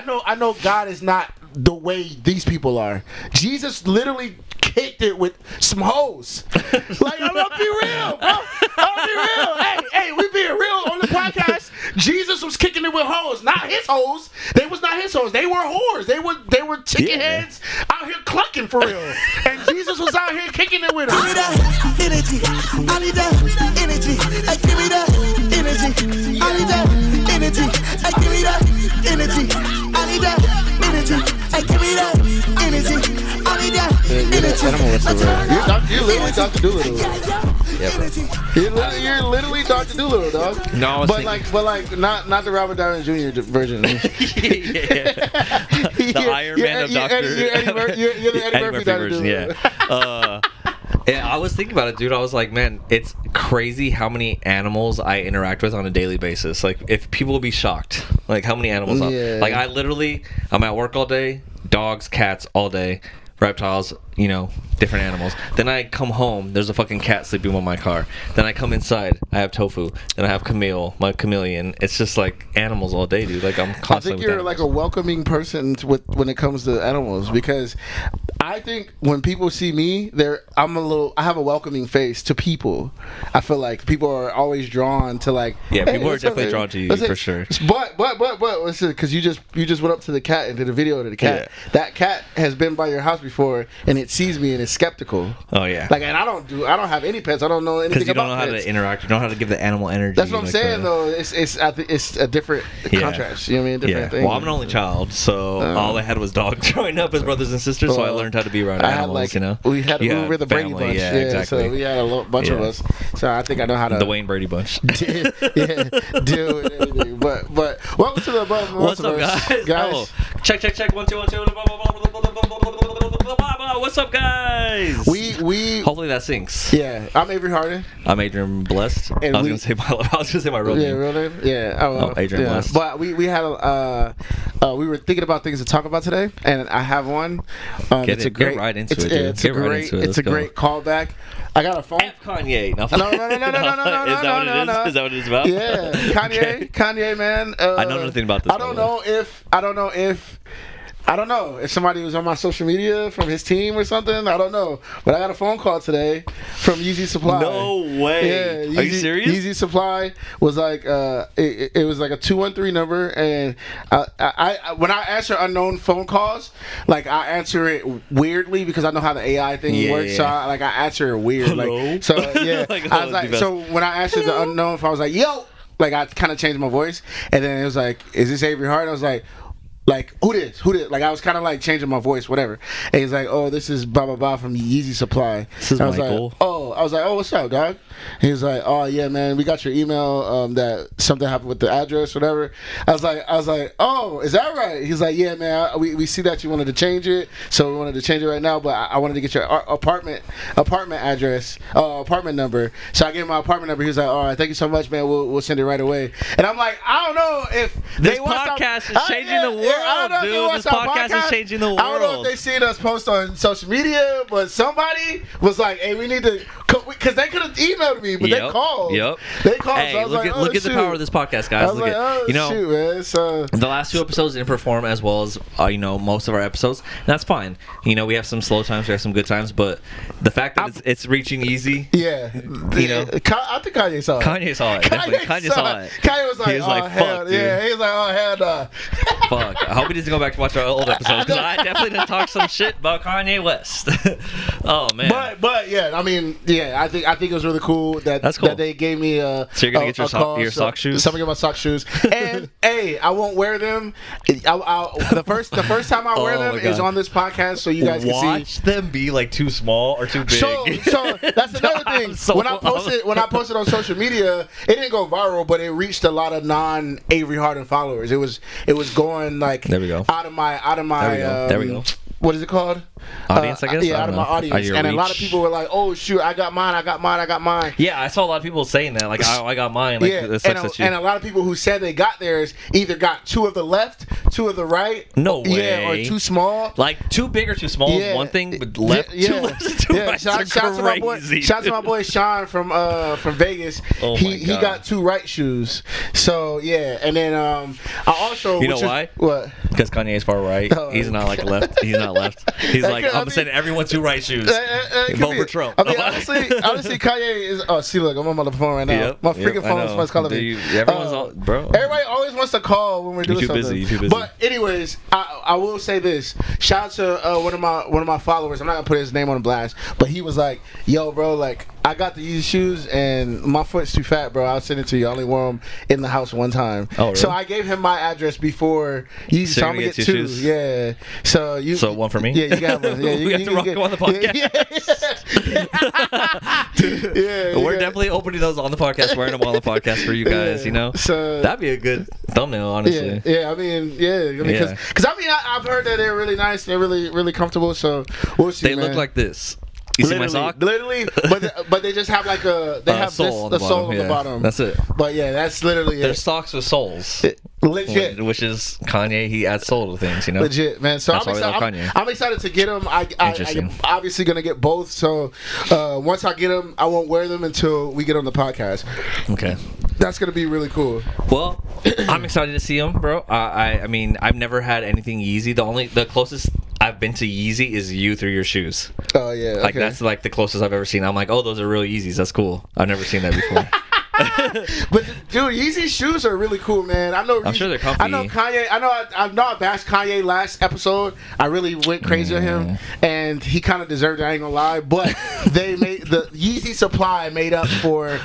I know God is not the way these people are. Jesus literally kicked it with some hoes. Like, I'm gonna be real, bro. I'm gonna be real. Hey, we being real on the podcast. Jesus was kicking it with hoes, not his hoes. They was not his hoes. They were whores. They were chicken heads out here clucking for real. And Jesus was out here kicking it with them. Give me that energy. I need that energy. Hey, give me that energy. I need that energy. Hey, give me that energy. I need that energy. Hey, give me that energy. I need that energy. You're literally Dr. Doolittle. Yeah, bro. You're literally Dr. Doolittle, dog. No, I was but like not the Robert Downey Jr. version. The Iron Man of Doctor. You're the Eddie Murphy version. Doolittle. Yeah. Yeah, I was thinking about it, dude. I was like, man, it's crazy how many animals I interact with on a daily basis. Like, if people would be shocked, like how many animals. Like, I'm at work all day, dogs, cats all day, reptiles, different animals. Then I come home, there's a fucking cat sleeping on my car. Then I come inside, I have Tofu. Then I have Camille, my chameleon. It's just like animals all day, dude. Like, I'm constantly I think you're like a welcoming person when it comes to animals, because I think when people see me, I have a welcoming face to people. I feel like people are always drawn to like. Yeah, people are definitely drawn to you for sure. But listen, because you just went up to the cat and did a video to the cat. Yeah. That cat has been by your house before, and it sees me and it's skeptical. Oh yeah. Like, and I don't have any pets. I don't know anything about pets. Because you don't know how to interact. You don't know how to give the animal energy. That's what I'm saying, though. It's a different contrast. You know what I mean? Different thing. Well, I'm an only child, so all I had was dogs growing up as brothers and sisters. So I learned how to be around animals. We were the Brady Bunch. Yeah, exactly. So we had a bunch of us. So I think I know how to. The Wayne Brady Bunch. Deal with everything. But welcome to the Above the What's up, Multiverse, guys? Oh, check 1 2 1 2. What's up, guys? We hopefully that syncs. Yeah, I'm Avery Harden. I'm Adrian Blest. I was gonna say my real name. Yeah, real name. Yeah. Oh, Adrian Blest. But we had we were thinking about things to talk about today, and I have one. Get right into it, dude. It's a great callback. I got a phone. F Kanye. No. Is that what it is about? Yeah, Kanye. Okay. Kanye, man. I know nothing about this. I don't know if somebody was on my social media from his team or something. I don't know. But I got a phone call today from Yeezy Supply. No way. Yeah, Are you serious? Yeezy Supply was like, it was like a 213 number. And I when I answer unknown phone calls, like, I answer it weirdly because I know how the AI thing works. Yeah. So I answer it weird. Hello? Like, so, yeah. Like, I was like, so when I answered the unknown, I was like, yo. Like, I kind of changed my voice. And then it was like, is this Avery Harden? I was like, who this? Like, I was kind of like changing my voice, whatever. And he's like, oh, this is blah, blah, blah from Yeezy Supply. This is Michael. I was like, oh, what's up, dog? He was like, oh, yeah, man, we got your email that something happened with the address, whatever. I was like, oh, is that right? He's like, yeah, man, we see that you wanted to change it, so we wanted to change it right now, but I wanted to get your apartment address, apartment number. So I gave him my apartment number. He was like, all right, thank you so much, man. We'll send it right away. And I'm like, I don't know if this podcast is changing the world. Dude, this podcast is changing the world. I don't know if they seen us post on social media, but somebody was like, hey, we need to, because they could have emailed me, but they called. Yep. They called. Hey, so I was look at the power of this podcast, guys. I was shoot, man. So the last 2 episodes didn't perform as well as most of our episodes. And that's fine. We have some slow times, we have some good times, but the fact that it's reaching easy. Yeah. I think Kanye saw it. Kanye saw it. Kanye saw it. Kanye was like, fuck, dude. Yeah, he was like, oh, hell no. Fuck. I hope he doesn't go back to watch our old episodes, because I definitely didn't talk some shit about Kanye West. Oh man. But yeah, I mean, yeah, I think it was really cool that they gave me so you're gonna get your sock shoes. So I'm gonna get my sock shoes, and hey, I won't wear them. The first time I wear them is on this podcast, so you guys can see. Watch them be like too small or too big. So that's another thing. When I posted on social media, it didn't go viral, but it reached a lot of non-Avery Harden followers. It was going like there we go. out of my there we go. What is it called? Audience, I guess. Yeah, out of my audience. And a lot of people were like, "Oh shoot, I got mine." Yeah, I saw a lot of people saying that, like, "I got mine." Like, yeah, and a lot of people who said they got theirs either got 2 of the left, 2 of the right. No way. Yeah, or too small. Like, too big or too small is one thing, but left, 2 lefts and 2 rights are crazy. Shout to my boy Sean from Vegas. Oh he got 2 right shoes. So yeah, and then I also why? What? Because Kanye is far right. Oh, He's not like left. He's not left. He's like, I'm sending everyone to right shoes. Vote for Trump. I mean, honestly, Kanye is. Oh, see, look, I'm on my phone right now. Yep, my freaking phone is calling me. Everyone's all, bro. Everybody always wants to call when we're doing something. You too busy. But anyways, I will say this. Shout out to one of my followers. I'm not gonna put his name on the blast, but he was like, "Yo, bro, like I got the Yeezy shoes and my foot's too fat, bro. I'll send it to you. I only wore them in the house one time." Oh, really? So I gave him my address before Yeezy. So I'm gonna get two. Shoes? Yeah. So one for me. Yeah, you got one. Yeah, we have to rock them on the podcast. We're definitely opening those on the podcast, wearing them on the podcast for you guys. You know, so that'd be a good thumbnail, honestly. Yeah. I mean, because I've heard that they're really nice. They're really comfortable. So we'll see. They look like this. You see my sock? Literally, but they just have like the sole on the bottom. That's it. But yeah, that's literally They're socks with soles. Legit. Which is Kanye. He adds soul to things, you know. Legit, man. So I'm excited to get them. I'm obviously gonna get both. So once I get them, I won't wear them until we get on the podcast. Okay. That's gonna be really cool. Well, I'm excited to see them, bro. I mean, I've never had anything Yeezy. The closest I've been to Yeezy is you through your shoes. Oh yeah. Okay. Like that's like the closest I've ever seen. I'm like, oh, those are real Yeezys. That's cool. I've never seen that before. But dude, Yeezy shoes are really cool, man. I'm sure they're comfy. I know Kanye. I know I bashed Kanye last episode. I really went crazy on him, and he kind of deserved it. I ain't gonna lie, but they made the Yeezy supply made up for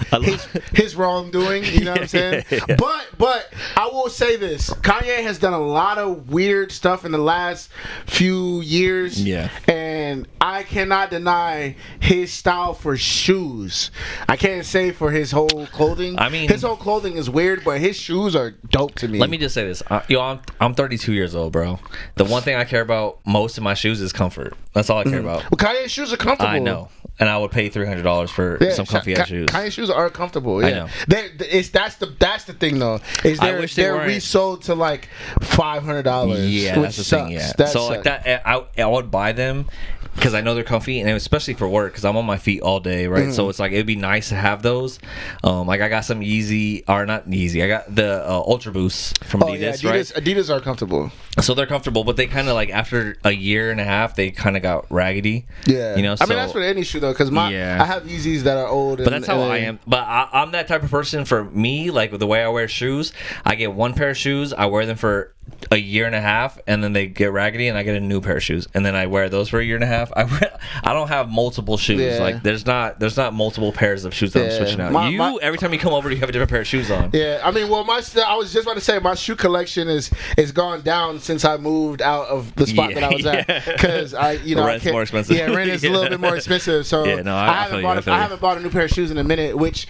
his wrongdoing. You know what I'm saying? Yeah. But I will say this: Kanye has done a lot of weird stuff in the last few years. Yeah. And I cannot deny his style for shoes. I can't say for his whole clothing. I mean, his whole clothing is weird, but his shoes are dope to me. Let me just say this. I'm 32 years old, bro. The one thing I care about most in my shoes is comfort. That's all I care about. Well, Kanye's shoes are comfortable. I know. And I would pay $300 for some comfy ass shoes. Kanye's shoes are comfortable. Yeah. I know. That's the thing though. Is they're resold to like $500. Yeah, that's the thing. Yeah. So like that, I would buy them because I know they're comfy, and especially for work because I'm on my feet all day, right? So it's like it'd be nice to have those. Like I got some Yeezy, or not Yeezy. I got the Ultra Boost from Adidas, right? Adidas are comfortable. So they're comfortable, but they kind of like after a year and a half, they kind of got raggedy. Yeah, you know. So, I mean that's for any shoe though, because I have Yeezys that are old. But that's how I am. But I'm that type of person. For me, like with the way I wear shoes, I get one pair of shoes, I wear them for a year and a half, and then they get raggedy, and I get a new pair of shoes, and then I wear those for a year and a half. I don't have multiple shoes. Yeah. Like there's not multiple pairs of shoes that I'm switching out. Every time you come over, you have a different pair of shoes on. Yeah, I mean, well, I was just about to say my shoe collection is gone down since I moved out of the spot that I was at, because rent's more expensive. Yeah, rent is a little bit more expensive. So I haven't bought a new pair of shoes in a minute. Which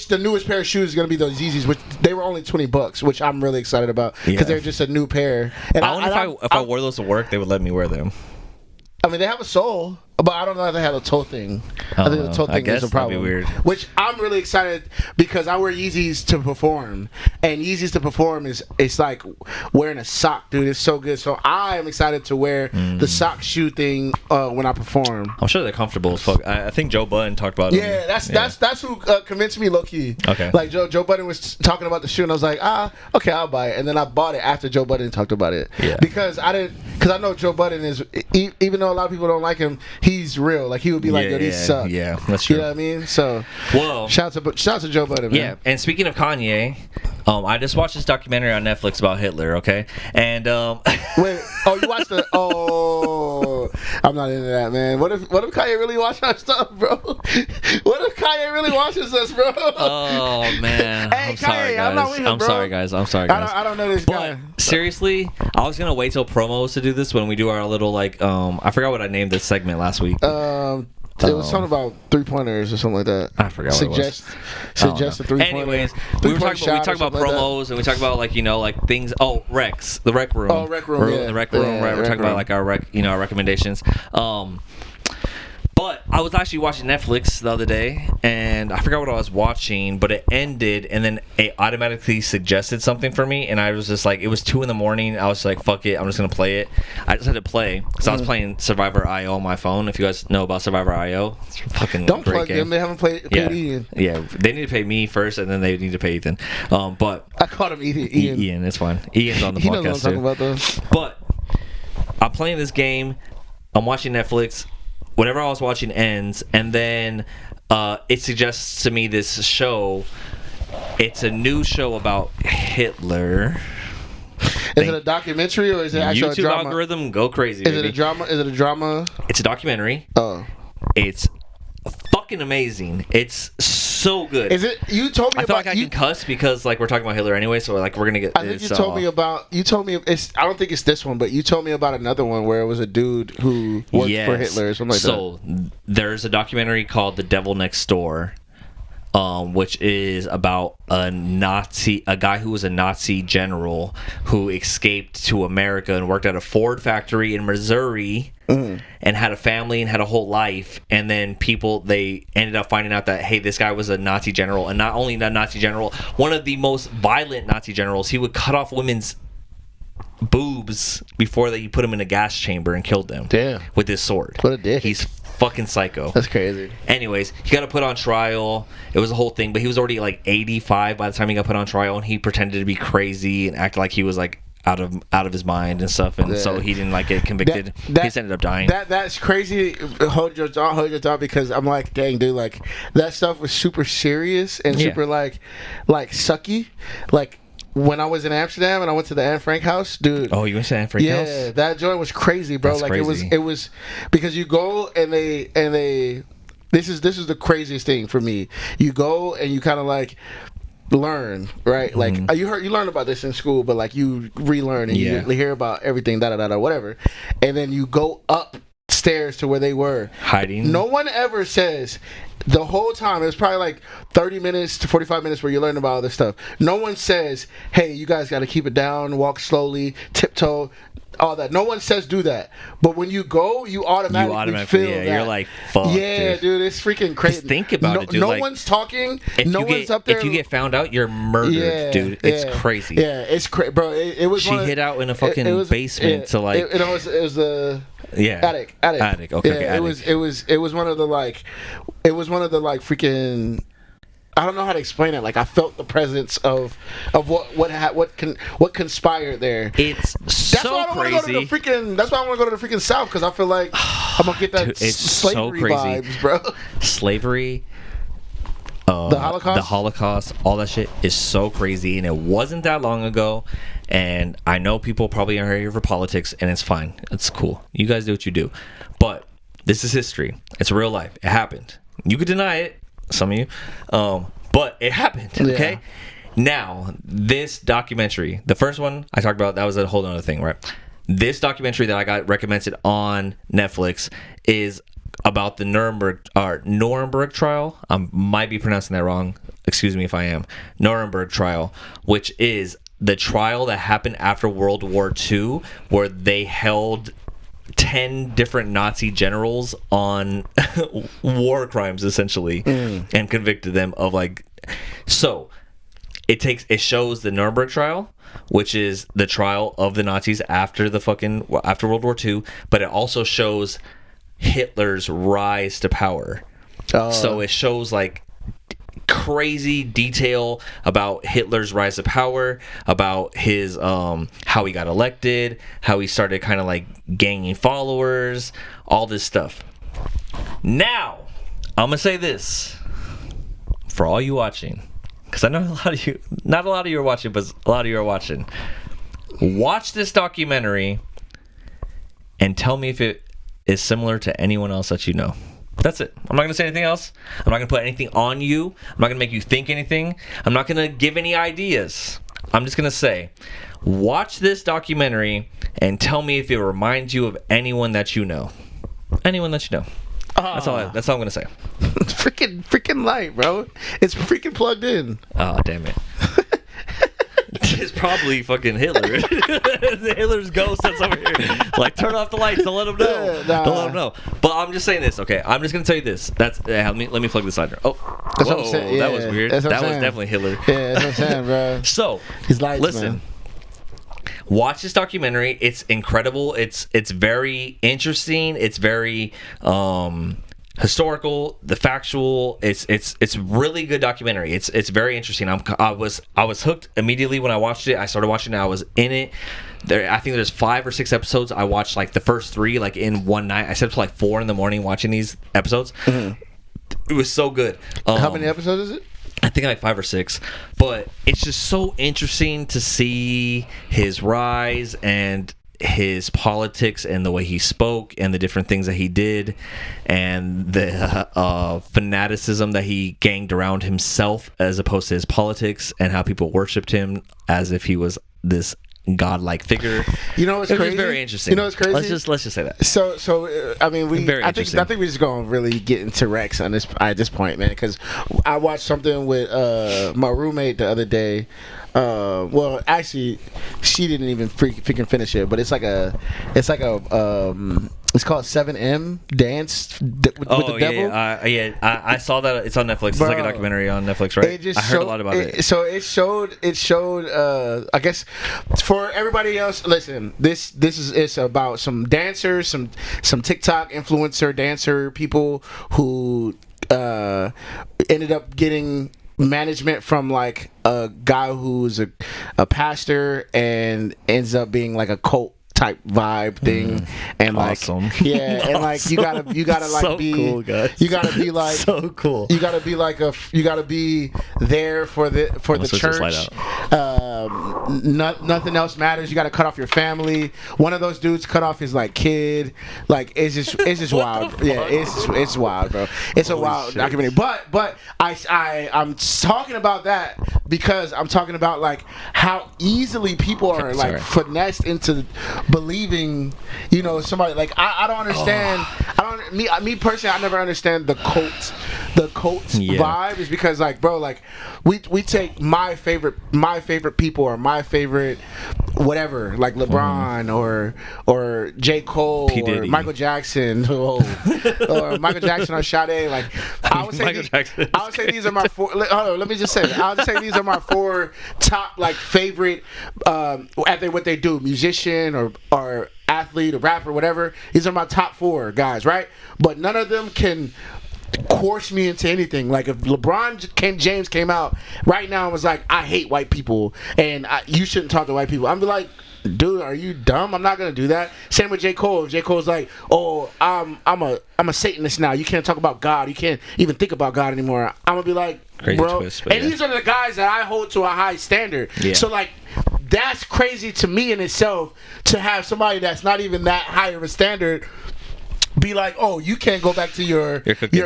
the newest pair of shoes is gonna be those Yeezys, which they were only $20, which I'm really excited about because they're just a new pair. And I wonder if I wore those to work, they would let me wear them. I mean, they have a sole, but I don't know if they have a toe thing. I think the toe thing is a problem. Weird. Which I'm really excited because I wear Yeezys to perform, and Yeezys to perform it's like wearing a sock, dude. It's so good. So I am excited to wear the sock shoe thing when I perform. I'm sure they're comfortable as fuck. I think Joe Budden talked about it. Yeah, that's who convinced me, low key. Okay. Like Joe Budden was talking about the shoe, and I was like, okay, I'll buy it. And then I bought it after Joe Budden talked about it. Yeah. Because I know Joe Budden is, even though a lot of people don't like him, he's real. Like he would be like, yo, these suck. Yeah, that's true. You know what I mean? So, shout out to Joe Budden, man. Yeah, and speaking of Kanye, I just watched this documentary on Netflix about Hitler, okay? And wait, you watched the I'm not into that, man. What if Kanye really watched our stuff, bro? What if Kanye really watches us, bro? Oh man. Hey, I'm sorry, guys. I'm not with him, I'm bro. sorry, guys. I don't know this guy. Seriously, I was gonna wait till promos to do this when we do our little I forgot what I named this segment last week. It was something about 3-pointers or something like that. I forgot what it was. Suggest a 3-pointer. Anyways, we talk about promos, and we talk about like things. Oh, Rex, the Rec Room. Oh, Rec Room. The Rec Room. Right, we're talking about like our recommendations. But I was actually watching Netflix the other day, and I forgot what I was watching, but it ended, and then it automatically suggested something for me, and I was just like, it was 2 a.m. I was like, fuck it, I'm just gonna play it. I just had to play, so I was playing Survivor IO on my phone. If you guys know about Survivor IO, it's a fucking Don't great plug game. them. They haven't paid Ian. Yeah, they need to pay me first, and then they need to pay Ethan. But I called him Ian. Ian, it's fine. Ian's on the He knows podcast what I'm talking too. about, though. But I'm playing this game. I'm watching Netflix. Whatever I was watching ends, and then it suggests to me this show. It's a new show about Hitler. Is it a documentary or is it actually a YouTube drama? algorithm, go crazy. Is it a drama? Is it a drama? It's a documentary. Oh. It's fucking amazing. It's so good. Is it? You told me I feel about. like I can cuss because like we're talking about Hitler anyway, so like we're gonna get. I think you told me about. You told me. It's. I don't think it's this one, but you told me about another one where it was a dude who worked for Hitler or something like that. So there's a documentary called The Devil Next Door, which is about a guy who was a Nazi general who escaped to America and worked at a Ford factory in Missouri. And had a family and had a whole life, and then they ended up finding out that, hey, this guy was a Nazi general, and not only a Nazi general, one of the most violent Nazi generals. He would cut off women's boobs before he put them in a gas chamber and killed them. Damn. With his sword. What a dick. He's fucking psycho. That's crazy. Anyways, he got put on trial. It was a whole thing, but he was already like 85 by the time he got put on trial, and he pretended to be crazy and act like he was like out of his mind and stuff, and so he didn't like get convicted. He just ended up dying. That's crazy. Hold your thought, because I'm like, dang, dude, like that stuff was super serious and super like sucky. Like when I was in Amsterdam and I went to the Anne Frank house, dude. Oh, you went to Anne Frank house? Yeah, that joint was crazy, bro. That's like crazy. it was because you go and they. This is the craziest thing for me. You go and you kind of like learn, right? Like you learn about this in school, but like you relearn and you hear about everything, whatever, and then you go upstairs to where they were hiding. No one ever says the whole time. It was probably like 30 minutes to 45 minutes where you learn about all this stuff. No one says, hey, you guys got to keep it down, walk slowly, tiptoe, all that. No one says do that. But when you go, you automatically feel that. You're like, fuck, dude, it's freaking crazy. Just think about it, dude. No like, one's talking. No one's up there. If you get found out, you're murdered, dude. It's crazy. Yeah, it's crazy, bro. It was. She hid out in a fucking basement to like. It was a. Attic. Okay, yeah, attic. It was one of the like. It was one of the like freaking. I don't know how to explain it. Like I felt the presence of what conspired there. It's that's so why I crazy. Want to go to the freaking. That's why I want to go to the freaking South, because I feel like I'm gonna get that Dude, it's slavery so crazy. vibes, bro. Slavery. The Holocaust, all that shit is so crazy, and it wasn't that long ago. And I know people probably are here for politics, and it's fine. It's cool. You guys do what you do. But this is history. It's real life. It happened. You could deny it, some of you, but it happened. Okay. Yeah. Now, this documentary, the first one I talked about, that was a whole other thing, right? This documentary that I got recommended on Netflix is about the Nuremberg trial. I might be pronouncing that wrong. Excuse me if I am. Nuremberg trial, which is the trial that happened after World War II, where they held 10 different Nazi generals on war crimes, essentially, and convicted them of like. So it shows the Nuremberg trial, which is the trial of the Nazis after World War II, but it also shows Hitler's rise to power. So it shows like crazy detail about Hitler's rise to power, about his how he got elected, how he started kind of like gaining followers, all this stuff. Now, I'm gonna say this for all you watching, because I know not a lot of you are watching, but a lot of you are watching. Watch this documentary and tell me if it is similar to anyone else that you know. That's it. I'm not going to say anything else. I'm not going to put anything on you. I'm not going to make you think anything. I'm not going to give any ideas. I'm just going to say, watch this documentary and tell me if it reminds you of anyone that you know. Anyone that you know. That's all I'm going to say. It's freaking light, bro. It's freaking plugged in. Oh, damn it. is probably fucking Hitler. Hitler's ghost that's over here. Like, turn off the lights. Don't let him know. Don't let him know. But I'm just saying this. Okay, I'm just gonna tell you this. That's let me plug this lighter. Oh, that's what I'm saying. Yeah, that was weird. That was definitely Hitler. Yeah, that's what I'm saying, bro. So, his lights, listen. Man. Watch this documentary. It's incredible. It's very interesting. It's very historical, the factual. It's really good documentary. It's very interesting. I was hooked immediately when I watched it. I started watching it. I was in it. I think there's 5 or 6 episodes. I watched like the first 3 like in one night. I slept till like 4 in the morning watching these episodes. Mm-hmm. It was so good. How many episodes is it? I think like 5 or 6, but it's just so interesting to see his rise and his politics and the way he spoke and the different things that he did and the fanaticism that he ganged around himself as opposed to his politics, and how people worshipped him as if he was this godlike figure. You know what's crazy? It's very interesting. You know what's crazy? Let's just say that. So I mean, I think we're just gonna really get into Rex on this at this point, man, because I watched something with my roommate the other day. Well, actually, she didn't even freaking finish it, but it's called 7M Dance with the Devil. Yeah, I saw that. It's on Netflix. It's like a documentary on Netflix, right? I heard a lot about it. So it showed. I guess for everybody else, listen. It's about some dancers, some TikTok influencer dancer people who ended up getting management from like a guy who's a pastor and ends up being like a cult type vibe thing, and awesome. Like yeah, and like you gotta like so be cool, guys. You gotta be like so cool. You gotta be like you gotta be there for the church. Nothing else matters. You gotta cut off your family. One of those dudes cut off his like kid. Like it's just wild. Yeah, it's wild, bro. It's Holy a wild shit. Documentary. But I'm talking about that because I'm talking about like how easily people are like finessed into believing, you know, somebody like I don't understand. Me personally, I never understand the cult vibe. Is because like, bro, like we take my favorite people or my favorite whatever, like LeBron or J. Cole or Michael Jackson or Michael Jackson or Sade. Like I would say these are my 4. Hold on, let me just say it. I would say these are my 4 top like favorite at what they do, musician or athlete or rapper, whatever. These are my top 4 guys, right? But none of them can coerce me into anything. Like if LeBron James came out right now and was like, I hate white people and you shouldn't talk to white people, I'm be like, dude, are you dumb? I'm not gonna do that. Same with J. Cole. If J. Cole's like, oh, I'm a Satanist now, you can't talk about God, you can't even think about God anymore, I'm gonna be like, crazy bro. Twist, and these are the guys that I hold to a high standard. Yeah. So like that's crazy to me in itself to have somebody that's not even that high of a standard be like, oh, you can't go back to your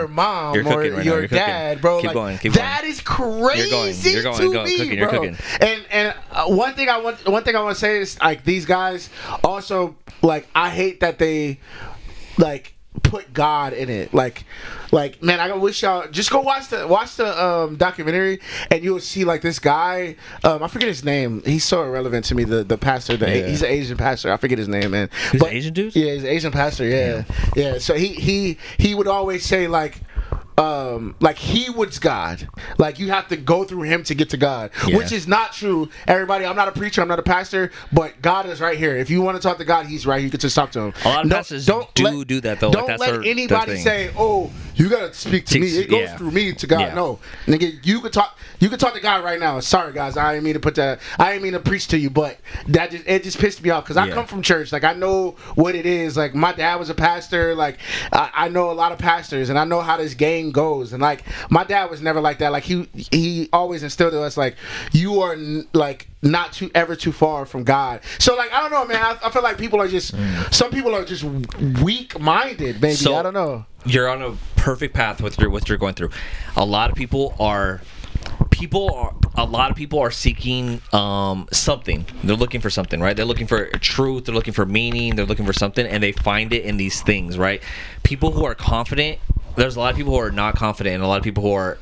mom or your dad, bro. Keep like going. That is crazy You're going, to me, cooking, bro. You're cooking. And one thing I want to say is like these guys also like I hate that they like put God in it. Like man, I wish y'all just go watch the documentary and you'll see like this guy. I forget his name. He's so irrelevant to me. The pastor. He's an Asian pastor. I forget his name, man. He's an Asian dude. Yeah, he's an Asian pastor. Yeah. So he would always say like he was God. Like you have to go through him to get to God, which is not true. Everybody, I'm not a preacher, I'm not a pastor, but God is right here. If you want to talk to God, He's right here. You can just talk to Him. A lot of pastors do that though. Don't let anybody say, "Oh, you gotta speak to me. It goes through me to God." Yeah. No, nigga, you could talk to God right now. Sorry, guys, I didn't mean to put that. I didn't mean to preach to you, but it just pissed me off because I come from church. Like I know what it is. Like my dad was a pastor. Like I know a lot of pastors, and I know how this game goes. And like my dad was never like that. Like he always instilled in us like you are like not ever too far from God. So like I don't know, man. I feel like people are just some people are just weak minded. Maybe so, I don't know. You're on a perfect path with what you're going through. A lot of people are seeking something. They're looking for something, right? They're looking for truth, they're looking for meaning, they're looking for something, and they find it in these things, right? People who are confident there's a lot of people who are not confident, and a lot of people who are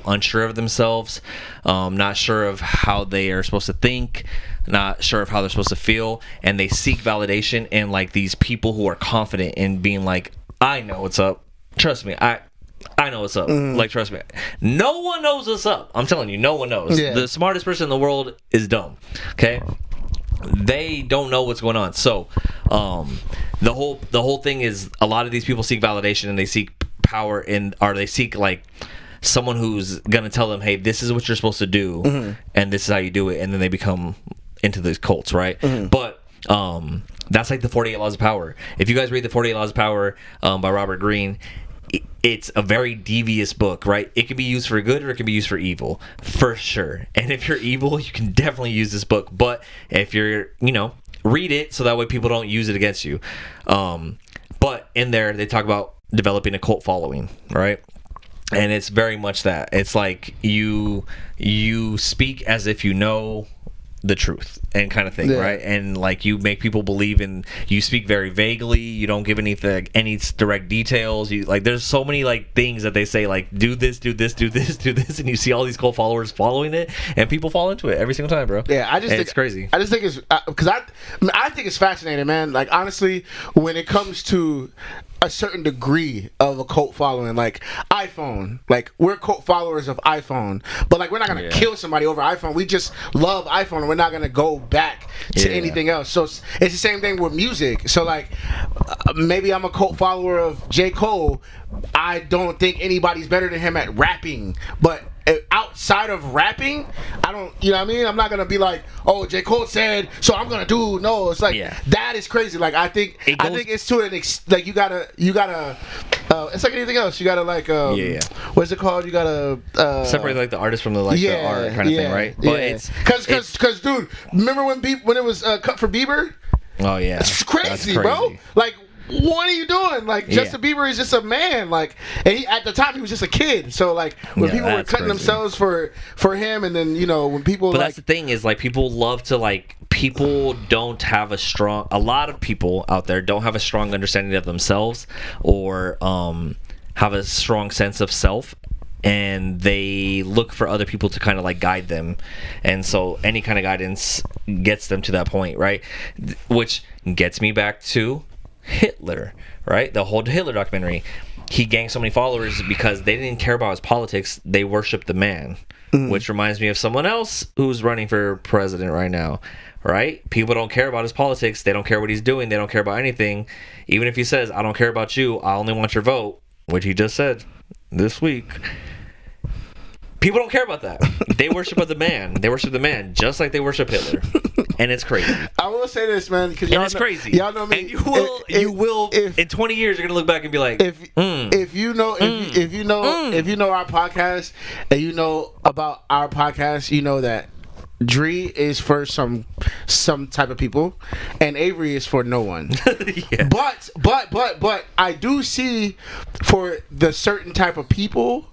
unsure of themselves, not sure of how they are supposed to think, not sure of how they're supposed to feel, and they seek validation in like these people who are confident in being like, I know what's up. Trust me, I know what's up. Like, trust me. No one knows what's up. I'm telling you, no one knows. Yeah. The smartest person in the world is dumb. Okay? They don't know what's going on. So, the whole thing is a lot of these people seek validation, and they seek power or they seek like someone who's gonna tell them, hey, this is what you're supposed to do, and this is how you do it, and then they become into these cults, right? But that's like the 48 Laws of Power. If you guys read the 48 Laws of Power by Robert Greene, it's a very devious book, right? It can be used for good or it can be used for evil, for sure. And if you're evil, you can definitely use this book. But if you're, read it so that way people don't use it against you. But in there, they talk about developing a cult following, right? And it's very much that. It's like you speak as if you know the truth and kind of thing, right? And like you make people believe in, you speak very vaguely, you don't give any direct details, you like, there's so many like things that they say, like do this, and you see all these cult followers following it, and people fall into it every single time, bro. Yeah, it's crazy. I just think it's because I think it's fascinating, man. Like, honestly, when it comes to a certain degree of a cult following, like iPhone, like we're cult followers of iPhone, but like we're not gonna kill somebody over iPhone. We just love iPhone, and we're not gonna go back to anything else. So it's the same thing with music. So like maybe I'm a cult follower of J. Cole. I don't think anybody's better than him at rapping, but outside of rapping, I don't, you know what I mean? I'm not gonna be like, oh, J. Cole said, so I'm gonna do. No, it's like that is crazy. Like I think it's to an like you gotta. It's like anything else. You gotta like what's it called? You gotta separate like the artist from the the art kind of thing, right? But it's because dude, remember when it was cut for Bieber? Oh yeah, it's crazy, bro. Like, what are you doing? Like, Justin Bieber is just a man. Like, and at the time he was just a kid. So like when people were cutting themselves for him, and then when people. But that's the thing is, like, people love to like. People don't have a lot of people out there don't have a strong understanding of themselves, or have a strong sense of self, and they look for other people to kind of like guide them, and so any kind of guidance gets them to that point, right? Which gets me back to Hitler, right? The whole Hitler documentary. He gained so many followers because they didn't care about his politics. They worshiped the man, which reminds me of someone else who's running for president right now, right? People don't care about his politics. They don't care what he's doing. They don't care about anything. Even if he says, I don't care about you, I only want your vote, which he just said this week. People don't care about that. They worship the man. They worship the man just like they worship Hitler. And it's crazy. I will say this, man, because it's crazy. Y'all know me. And you will. In 20 years, you're gonna look back and be like, if you know our podcast, and you know about our podcast, you know that Dre is for some type of people, and Avery is for no one. But I do see for the certain type of people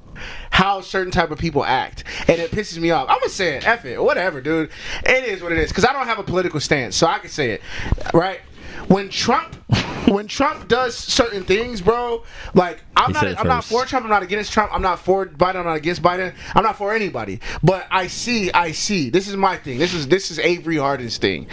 how certain type of people act, and it pisses me off. I'm gonna say it, F it, whatever, dude. It is what it is, because I don't have a political stance, so I can say it, right? When Trump does certain things, bro, like I'm not for Trump, I'm not against Trump, I'm not for Biden, I'm not against Biden, I'm not for anybody. But I see. This is my thing. This is Avery Harden's thing.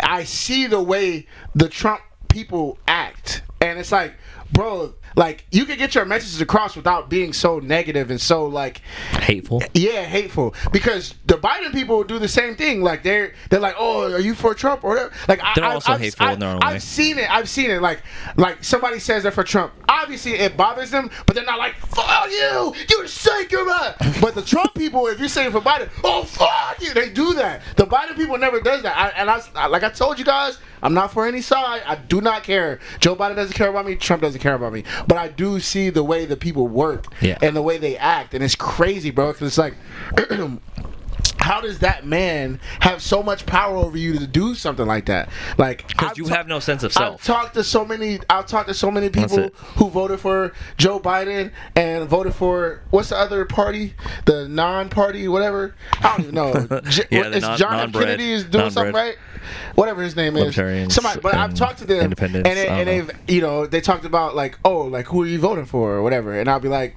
I see the way the Trump people act, and it's like, bro, like you can get your messages across without being so negative and so like hateful. Yeah, hateful. Because the Biden people do the same thing. Like they're like, oh, are you for Trump or whatever? Like they're also hateful in their own way. I've seen it. Like somebody says they're for Trump. Obviously, it bothers them, but they're not like, fuck you, you're sick, you're right. But the Trump people, if you're saying for Biden, oh fuck you, they do that. The Biden people never does that. I like I told you guys, I'm not for any side. I do not care. Joe Biden doesn't care about me. Trump doesn't care about me. But I do see the way the people work and the way they act, and it's crazy, bro. Because it's like, how does that man have so much power over you to do something like that? Like, because you have no sense of self. I've talked to so many people who voted for Joe Biden and voted for what's the other party, the non-party, whatever. I don't even know. It's John F. Kennedy is doing something right. Whatever his name is, somebody. But I've talked to them, and they've they talked about like, oh, like who are you voting for or whatever, and I'll be like,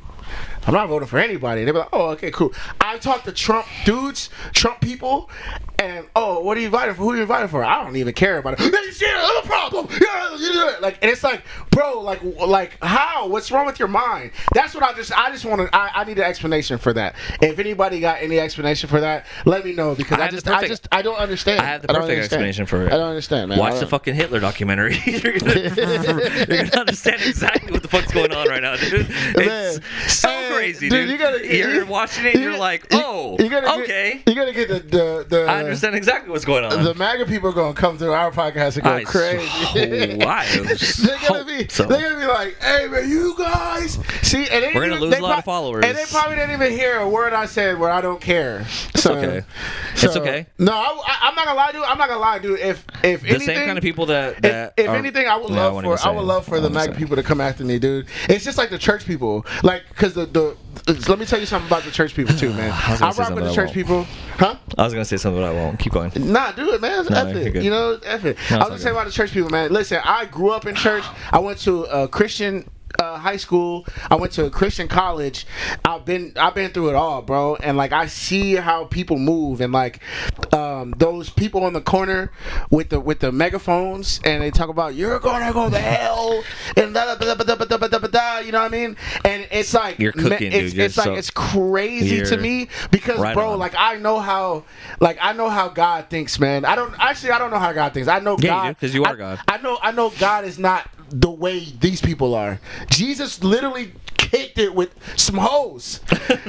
I'm not voting for anybody. They'll be like, oh, okay, cool. I talk to Trump dudes, Trump people, and what are you voting for? Who are you voting for? I don't even care about it. No problem. Like, and it's like, bro, like how? What's wrong with your mind? That's what I just want to. I need an explanation for that. If anybody got any explanation for that, let me know, because I don't understand. I have the perfect explanation for it. I don't understand, man. Watch the fucking Hitler documentary. You're gonna understand exactly what the fuck's going on right now, dude. It's so crazy, dude. You're watching it and you're like, oh, okay. You gotta get the I understand exactly what's going on. The MAGA people are gonna come through our podcast and go crazy. Why? They're gonna be like, hey man, you guys see, and we're gonna lose a lot of followers. And they probably didn't even hear a word I said where I don't care. It's okay. It's okay. No, I'm not gonna lie, dude. I'm not gonna lie, dude. If anything, same kind of people that if anything, I would love for the MAGA people to come after me, dude. It's just like the church people, like, because let me tell you something about the church people too, man. I rock with the church people. Huh? I was gonna say something, but I won't. Keep going. Nah, do it, man. F it. You know, F it. I was gonna say about the church people, man. Listen, I grew up in church. I went to a Christian high school. I went to a Christian college. I've been through it all, bro. And like, I see how people move, and like those people on the corner with the megaphones, and they talk about you're gonna go to hell and da da da da da da da da. You know what I mean? And it's like you're cooking, dude. It's crazy to me, because bro, like I know how God thinks, man. I don't know how God thinks. I know God, because you are God. I know God is not the way these people are. Jesus literally kicked it with some hoes.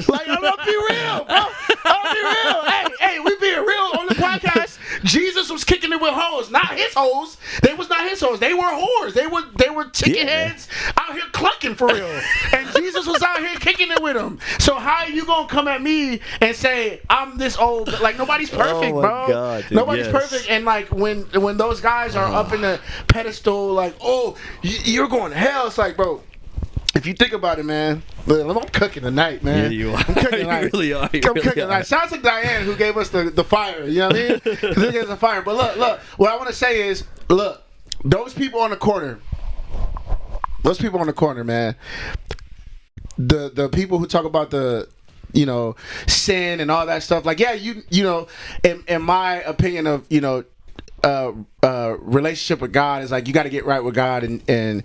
Like, I'm gonna be real, bro. I'll be real. Hey, we being real on the podcast. Jesus was kicking it with hoes, not his hoes. They was not his hoes. They were whores. They were chicken heads out here clucking for real. And Jesus was out here kicking it with them. So how are you gonna come at me and say I'm this old? Like, nobody's perfect, bro. God, dude, nobody's perfect. And like when those guys are up in the pedestal, like, oh, you're going to hell. It's like, bro, if you think about it, man, I'm cooking tonight, man. Yeah, you are. I'm cooking tonight. You really are. I'm cooking tonight. Sounds like Diane, who gave us the fire. You know what I mean? Who gave us the fire. But look. What I want to say is, look, those people on the corner, man. The people who talk about the, sin and all that stuff. Like, yeah, you know, in my opinion of, relationship with God is like, you got to get right with God and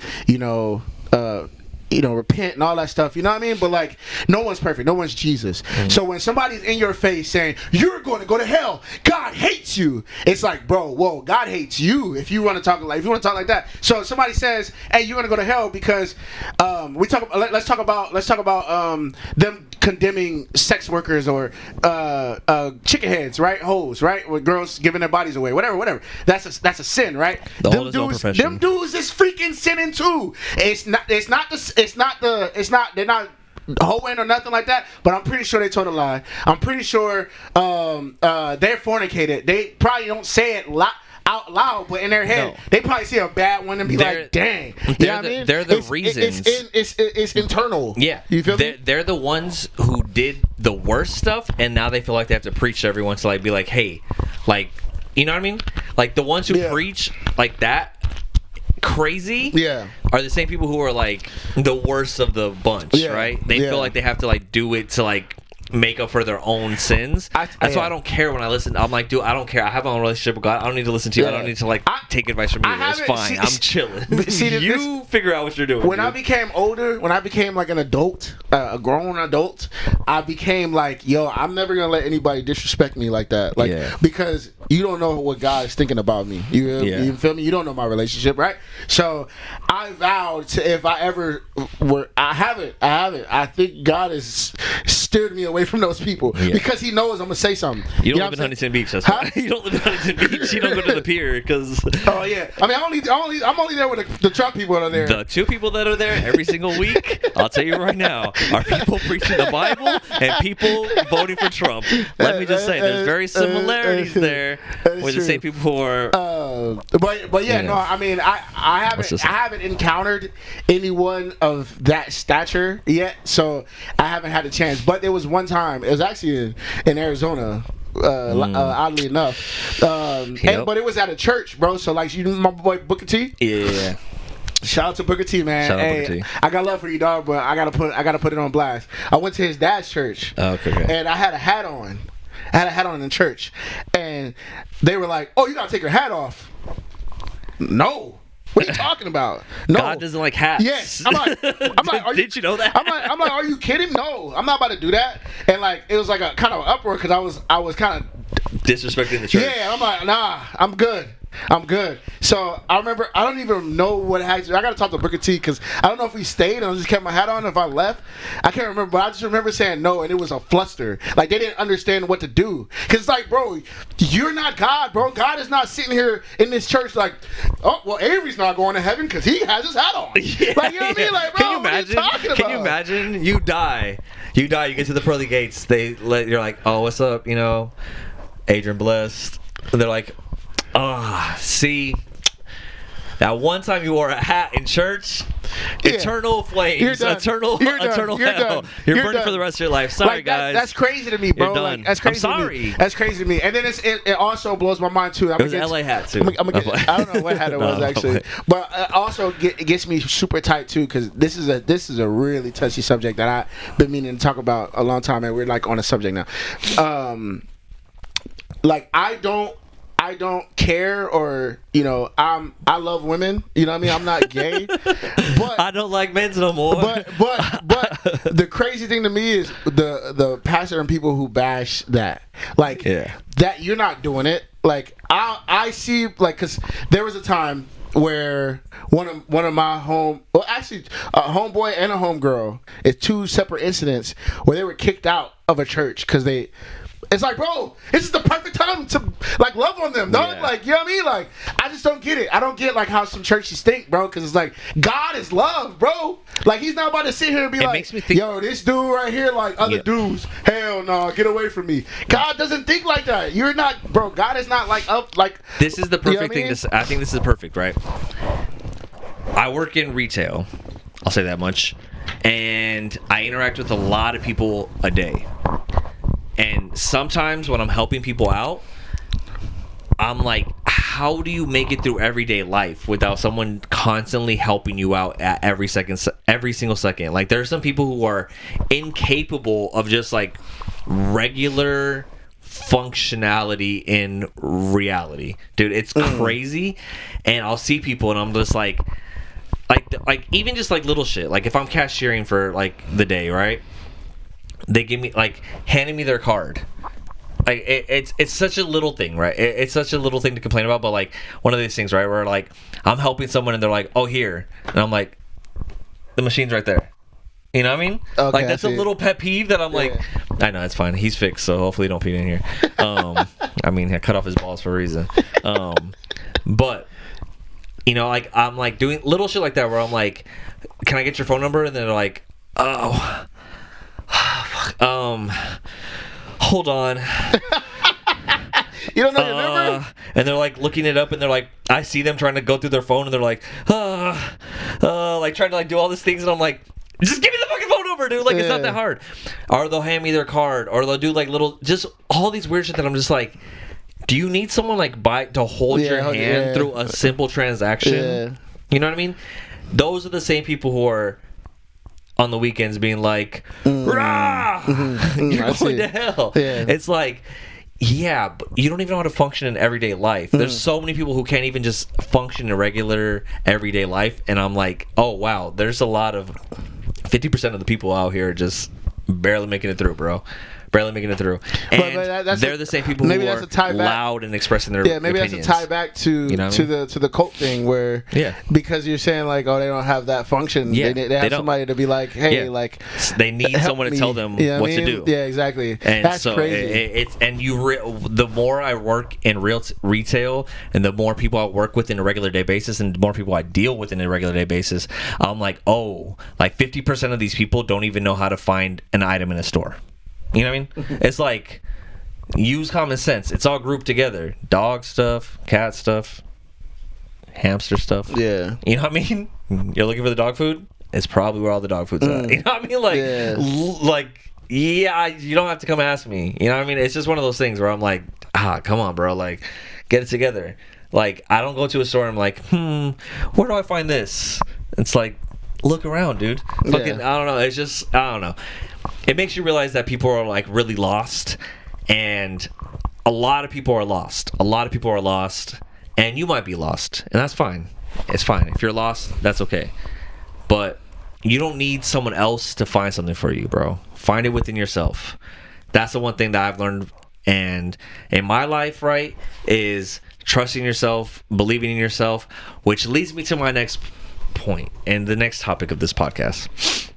repent and all that stuff, you know what I mean? But like, no one's perfect. No one's Jesus. Mm-hmm. So when somebody's in your face saying, you're going to go to hell, God hates you, it's like, bro, whoa, God hates you if you want to talk like that. So if somebody says, hey, you're going to go to hell because let's talk about them condemning sex workers or chicken heads, right? Hoes, right? With girls giving their bodies away, whatever. That's a sin, right? Them dudes is freaking sinning too. They're not hoeing or nothing like that, but I'm pretty sure they told a lie. I'm pretty sure they're fornicated. They probably don't say it out loud, but in their head, they probably see a bad one and be like, dang. You know what I mean? They're the reasons. It's internal. Yeah. You feel me? They're the ones who did the worst stuff, and now they feel like they have to preach to everyone to like be like, hey, like, you know what I mean? Like, the ones who preach like that crazy are the same people who are like the worst of the bunch, right? They feel like they have to like do it to like make up for their own sins. That's why I don't care when I listen. I'm like, dude, I don't care. I have my own relationship with God. I don't need to listen to you. I don't need to like take advice from you. It's fine. I'm chilling. You figure out what you're doing. When I became older, when I became like an adult, a grown adult, I became like, yo, I'm never gonna let anybody disrespect me like that. Like, because you don't know what God is thinking about me. You feel me? You don't know my relationship, right? So I vowed to, if I ever were, I haven't. I think God has steered me away away from those people because he knows I'm gonna say something. You don't live in Huntington Beach. That's why. You don't live in Huntington Beach. You don't go to the pier because. Oh yeah. I mean, I'm only there with the Trump people that are there. The 2 people that are there every single week, I'll tell you right now, are people preaching the Bible and people voting for Trump. Let me just say, there's very similarities there with the same people who are. But yeah, no. I mean, I haven't encountered anyone of that stature yet, so I haven't had a chance. But there was one time. It was actually in Arizona. Oddly enough, but it was at a church, bro. So like, you know my boy Booker T. Yeah. Shout out to Booker T, man. Shout out Booker T. I got love for you, dog, but I gotta put it on blast. I went to his dad's church, okay. And I had a hat on. I had a hat on in church, and they were like, "Oh, you gotta take your hat off." No. What are you talking about? No. God doesn't like hats. Yes. I'm like, did you know that? I'm like, are you kidding? No, I'm not about to do that. And like, it was like a kind of uproar because I was kind of disrespecting the church. Yeah, I'm like, nah, I'm good. So I remember, I don't even know what happened. I got to talk to Booker T because I don't know if we stayed and I just kept my hat on. If I left, I can't remember. But I just remember saying no, and it was a fluster. Like, they didn't understand what to do. Because it's like, bro, you're not God, bro. God is not sitting here in this church like, oh, well, Avery's not going to heaven because he has his hat on. Yeah, like, you know what I mean? Like, bro, what are you talking about? Can you imagine? You die. You get to the pearly gates. You're like, oh, what's up? You know, Adrian Blest. And they're like, see, that one time you wore a hat in church, eternal flames, eternal hell. You're burning for the rest of your life. Sorry, like, guys. That's crazy to me, bro. You're done. Like, that's crazy. I'm sorry. That's crazy to me. And then it also blows my mind too. It was an LA hat too. I don't know what hat it was actually, but also it gets me super tight too because this is a really touchy subject that I've been meaning to talk about a long time, and we're like on a subject now. Like, I don't care, or I love women. You know what I mean? I'm not gay, but I don't like men no more. But the crazy thing to me is the pastor and people who bash that, like, that you're not doing it. Like, I see, like, because there was a time where one of my a homeboy and a homegirl, it's 2 separate incidents where they were kicked out of a church because it's like, bro, this is the perfect time to, like, love on them, dog. Yeah. Like, you know what I mean? Like, I just don't get it. I don't get, like, how some churches think, bro, because it's like, God is love, bro. Like, he's not about to sit here and be makes me think, yo, this dude right here, like, other dudes, hell no, get away from me. God doesn't think like that. You're not, bro, God is not, like, up, like. This is the perfect thing. I think this is perfect, right? I work in retail. I'll say that much. And I interact with a lot of people a day. And sometimes when I'm helping people out, I'm like, how do you make it through everyday life without someone constantly helping you out at every single second? Like, there are some people who are incapable of just, like, regular functionality in reality. Dude, it's crazy. And I'll see people and I'm just like even just, like, little shit. Like, if I'm cashiering for, like, the day, right? They give me, like, handing me their card. Like, it's such a little thing, right? It's such a little thing to complain about, but, like, one of these things, right, where, like, I'm helping someone and they're like, oh, here. And I'm like, the machine's right there. You know what I mean? Okay, like, that's a little pet peeve that I'm like, I know, it's fine. He's fixed, so hopefully don't pee in here. I mean, I cut off his balls for a reason. But, like, I'm, like, doing little shit like that where I'm like, can I get your phone number? And then they're like, oh, hold on. You don't know your number? And they're like looking it up and they're like, I see them trying to go through their phone and they're like, like trying to, like, do all these things, and I'm like, just give me the fucking phone number, dude. Like, it's not that hard. Or they'll hand me their card, or they'll do, like, little, just all these weird shit that I'm just like, do you need someone, like, to hold your hand through a simple transaction? You know what I mean? Those are the same people who are on the weekends being like, rah! You're going to hell. It's like, yeah, but you don't even know how to function in everyday life. There's so many people who can't even just function in regular everyday life, and I'm like, oh wow, there's a lot of 50% of the people out here just barely making it through, bro. barely making it through. And they're the same people who are loud and expressing their opinions. That's a tie back to to the cult thing where because you're saying like, oh, they don't have that function. They have somebody to be like, hey, like they need someone to tell them what to do. Yeah, exactly. And that's so crazy. The more I work in retail and the more people I work with in a regular day basis and the more people I deal with in a regular day basis, I'm like, oh, like 50% of these people don't even know how to find an item in a store. You know what I mean? It's like, use common sense. It's all grouped together. Dog stuff, cat stuff, hamster stuff. Yeah. You know what I mean? You're looking for the dog food? It's probably where all the dog food's at. You know what I mean? Like, you don't have to come ask me. You know what I mean? It's just one of those things where I'm like, come on, bro. Like, get it together. Like, I don't go to a store and I'm like, where do I find this? It's like, look around, dude. Fucking, I don't know. It's just, I don't know. It makes you realize that people are like really lost, and a lot of people are lost. A lot of people are lost, and you might be lost, and that's fine. It's fine. If you're lost, that's okay. But you don't need someone else to find something for you, bro. Find it within yourself. That's the one thing that I've learned, and in my life, right, is trusting yourself, believing in yourself, which leads me to my next point and the next topic of this podcast.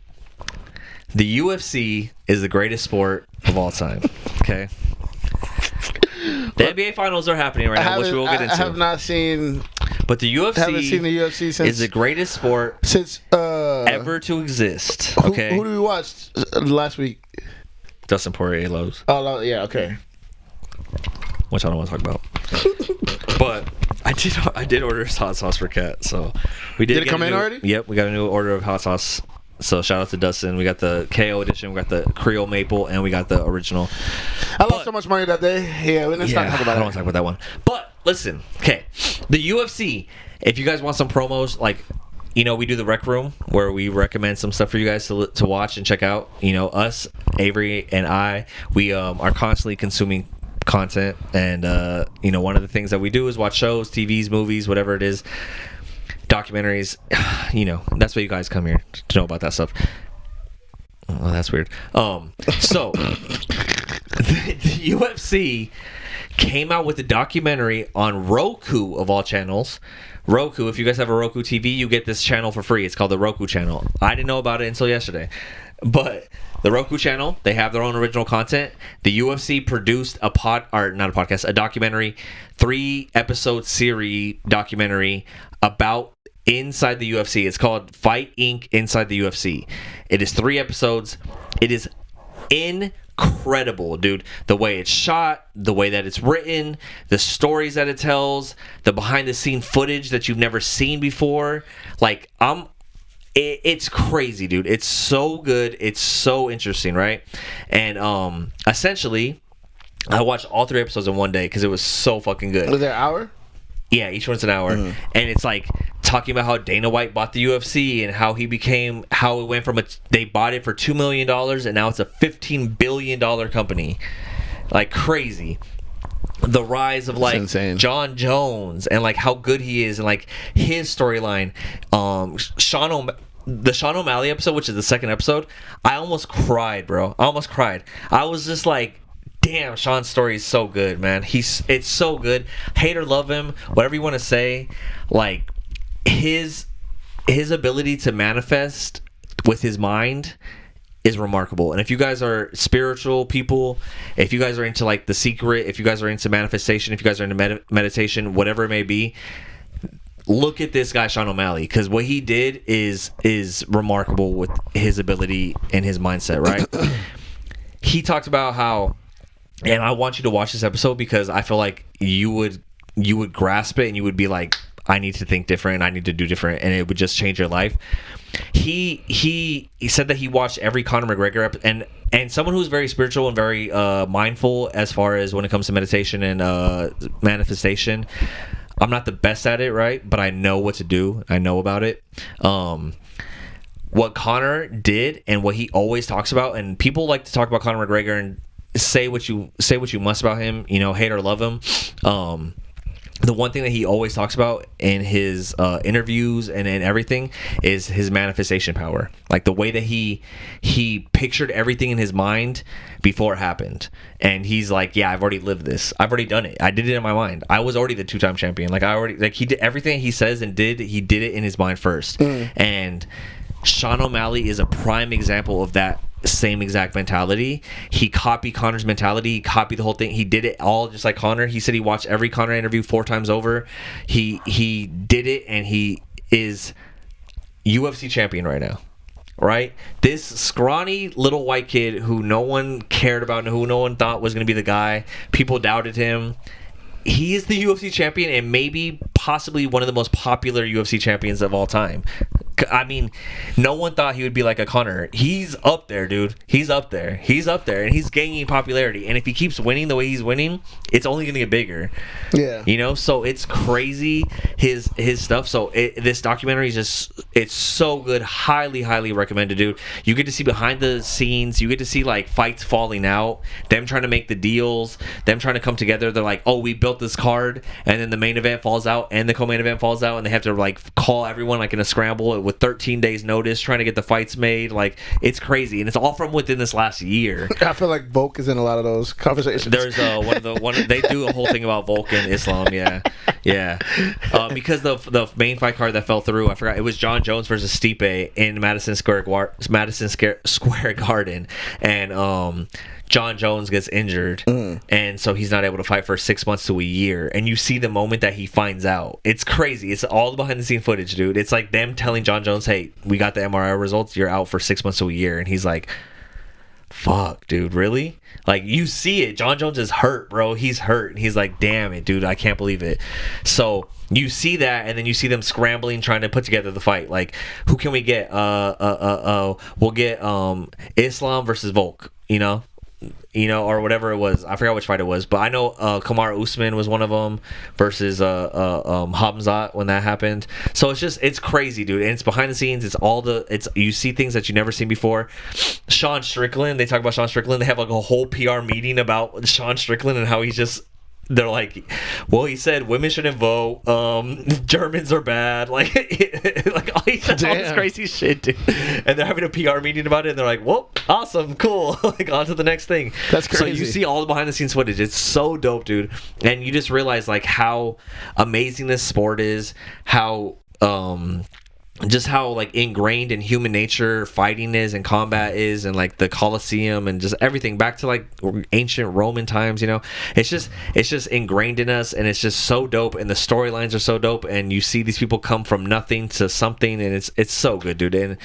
The UFC is the greatest sport of all time. Okay. The NBA finals are happening right now, which we will get into. I have not seen. But the UFC, haven't seen the UFC since, is the greatest sport since ever to exist. Okay. Who did we watch last week? Dustin Poirier lows. Oh yeah, okay. Which I don't want to talk about. But I did order hot sauce for Kat, so we did. Did it come in already? Yep, we got a new order of hot sauce. So shout out to Dustin. We got the KO edition, we got the Creole Maple, and we got the original. I lost so much money that day. Yeah, let's not talk about it. I don't want to talk about that one. But listen, okay, the UFC. If you guys want some promos, like, you know, we do the Rec Room where we recommend some stuff for you guys to watch and check out. You know, us, Avery, and I, we are constantly consuming content, and you know, one of the things that we do is watch shows, TVs, movies, whatever it is, documentaries. You know, that's why you guys come here, to know about that stuff. Oh, that's weird. So the UFC came out with a documentary on Roku, of all channels. Roku, if you guys have a Roku TV, you get this channel for free. It's called the Roku channel. I didn't know about it until yesterday. But the Roku channel, they have their own original content. The UFC produced a documentary, 3-episode series documentary about inside the UFC. It's called Fight Inc. Inside the UFC. It is 3 episodes. It is incredible, dude. The way it's shot, the way that it's written, the stories that it tells, the behind the scene footage that you've never seen before. Like, it's crazy, dude. It's so good. It's so interesting, right? And essentially, I watched all 3 episodes in one day because it was so fucking good. Was it an hour? Yeah, each one's an hour. And it's like talking about how Dana White bought the UFC and how it went from they bought it for $2 million and now it's a $15 billion company. Like, crazy. The rise of like John Jones and like how good he is and like his storyline. The Sean O'Malley episode, which is the 2nd episode, I almost cried, bro. I almost cried. I was just like, damn, Sean's story is so good, man. It's so good. Hate or love him, whatever you want to say. Like, his ability to manifest with his mind is remarkable. And if you guys are spiritual people, if you guys are into like The Secret, if you guys are into manifestation, if you guys are into meditation, whatever it may be, look at this guy Sean O'Malley, because what he did is remarkable with his ability and his mindset, right? He talked about how, and I want you to watch this episode because I feel like you would grasp it and you would be like, I need to think different, I need to do different, and it would just change your life. He said that he watched every Conor McGregor and someone who's very spiritual and very mindful as far as when it comes to meditation and manifestation. I'm not the best at it, right? But I know what to do. I know about it. What Conor did and what he always talks about, and people like to talk about Conor McGregor and say what you must about him, you know, hate or love him. the one thing that he always talks about in his interviews and in everything is his manifestation power. Like the way that he pictured everything in his mind before it happened. And he's like, yeah, I've already lived this. I've already done it. I did it in my mind. I was already the 2-time champion. He did everything he says and he did it in his mind first. And Sean O'Malley is a prime example of that same exact mentality. He copied Conor's mentality. He copied the whole thing. He did it all just like Conor. He said he watched every Conor interview 4 times over. He did it, and he is UFC champion right now. Right? This scrawny little white kid who no one cared about and who no one thought was going to be the guy. People doubted him. He is the UFC champion and maybe possibly one of the most popular UFC champions of all time. I mean, no one thought he would be like a Conor. He's up there, dude. He's up there, and he's gaining popularity. And if he keeps winning the way he's winning, it's only going to get bigger. Yeah, you know. So it's crazy his stuff. So this documentary is it's so good. Highly recommended, dude. You get to see behind the scenes. You get to see like fights falling out, them trying to make the deals, them trying to come together. They're like, oh, we built this card, and then the main event falls out, and the co-main event falls out, and they have to like call everyone like in a scramble with 13 days notice trying to get the fights made. Like, it's crazy, and it's all from within this last year. I feel like Volk is in a lot of those conversations. There's they do a whole thing about Volk and Islam. Yeah. Because the main fight card that fell through, I forgot, it was John Jones versus Stipe in Madison Square Garden, and John Jones gets injured, and so he's not able to fight for 6 months to a year. And you see the moment that he finds out. It's crazy. It's all the behind the scene footage, dude. It's like them telling John Jones, hey, we got the MRI results. You're out for 6 months to a year. And he's like, fuck, dude, really? Like, you see it. John Jones is hurt, bro. He's hurt. And he's like, damn it, dude. I can't believe it. So you see that, and then you see them scrambling, trying to put together the fight. Like, who can we get? We'll get Islam versus Volk, or whatever it was. I forgot which fight it was, but I know Kamaru Usman was one of them versus Hamzat when that happened. So it's crazy, dude. And it's behind the scenes. You see things that you never seen before. Sean Strickland, they talk about Sean Strickland. They have like a whole PR meeting about Sean Strickland and how he's just. They're like, well, he said women shouldn't vote. Germans are bad. Like all this crazy shit, dude. And they're having a PR meeting about it. And they're like, well, awesome, cool. Like, on to the next thing. That's crazy. So you see all the behind the scenes footage. It's so dope, dude. And you just realize like how amazing this sport is. How just how like ingrained in human nature fighting is and combat is, and like the Colosseum and just everything back to like ancient Roman times. It's just ingrained in us, and it's just so dope, and the storylines are so dope, and you see these people come from nothing to something, and it's so good, dude. And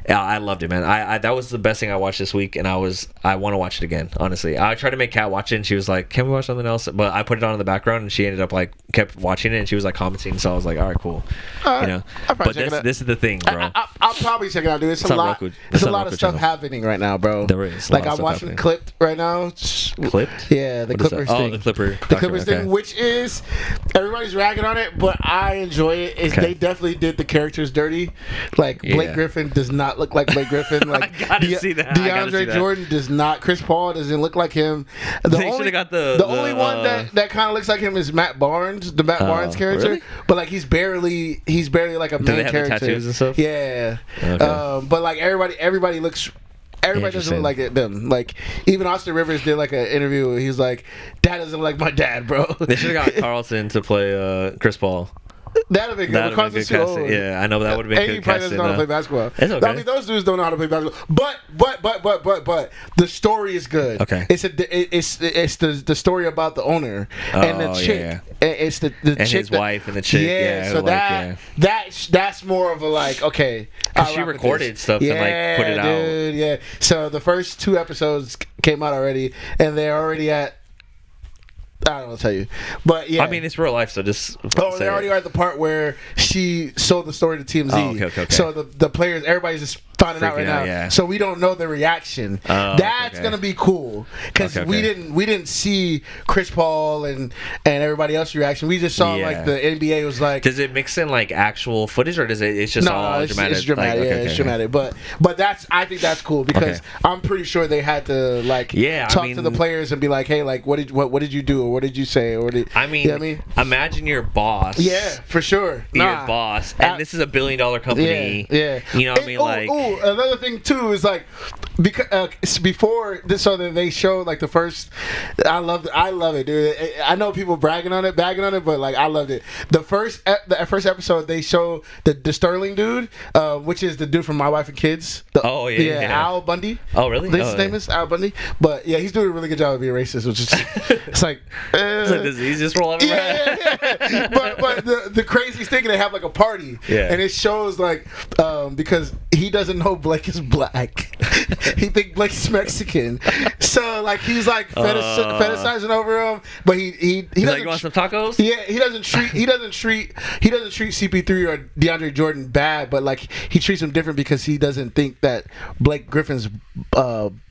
I loved it, man. I that was the best thing I watched this week, and I want to watch it again, honestly. I tried to make Kat watch it, and she was like, can we watch something else? But I put it on in the background, and she ended up like kept watching it, and she was like commenting, so I was like, all right, cool. But this is the thing, bro. I'll probably check it out, dude. It's a lot. There's a lot of stuff happening right now, bro. There is. Like, I'm watching Clipped right now. Clipped? Yeah, the Clippers thing. Oh, the Clippers thing, which is everybody's ragging on it, but I enjoy it. They definitely did the characters dirty. Like, Blake Griffin does not look like Blake Griffin. Like, I gotta see that. DeAndre Jordan does not. Chris Paul doesn't look like him. The only one that kind of looks like him is Matt Barnes, the Matt Barnes character. Really? But like, he's barely like a main character. The tattoos and stuff? Yeah. Okay. But like everybody doesn't look like them. Like, even Austin Rivers did like an interview where he's like, "Dad doesn't look like my dad, bro." They should have got Carlson to play Chris Paul. That'd have been good. Casting. Yeah, I know that would have been good. He probably doesn't know how to play basketball. It's okay. I mean, those dudes don't know how to play basketball. But the story is good. Okay. It's the story about the owner and the chick. Yeah. It's the and chick his wife and the chick. Yeah. So that's more of a like, okay. She recorded stuff and like put it out. Dude, yeah. So the first 2 episodes came out already, and they're already at. I don't know what to tell you, but yeah. I mean, it's real life, so just. They already are at the part where she sold the story to TMZ. Oh, okay. So the players, everybody's just finding out right Freaking out, now. yeah. So we don't know the reaction. That's gonna be cool because we didn't see Chris Paul and everybody else's reaction. We just saw like the NBA was like. Does it mix in like actual footage or does it's just all dramatic? It's dramatic. Like, it's dramatic. But I think that's cool because I'm pretty sure they had to like talk to the players and be like, hey, like what did you do or what did you say or did I mean, you know what I mean? Imagine your boss. Yeah, for sure. Your boss, and this is $1 billion company. Yeah. You know what I mean? Like, another thing too is like because before this, so that they showed like the first. I love it, dude. I know people bagging on it, but like I loved it. The first episode they show the Sterling dude, which is the dude from My Wife and Kids. Al Bundy. Oh really? His name is Al Bundy. But yeah, he's doing a really good job of being racist, which is it's like it's like the easiest role ever. Yeah. But the craziest thing, they have like a party, and it shows like because he doesn't know Blake is black. He think Blake's Mexican, so like he's like fetishizing over him, but he doesn't like, you want some tacos? Yeah, he doesn't treat CP3 or DeAndre Jordan bad, but like he treats him different because he doesn't think that Blake Griffin's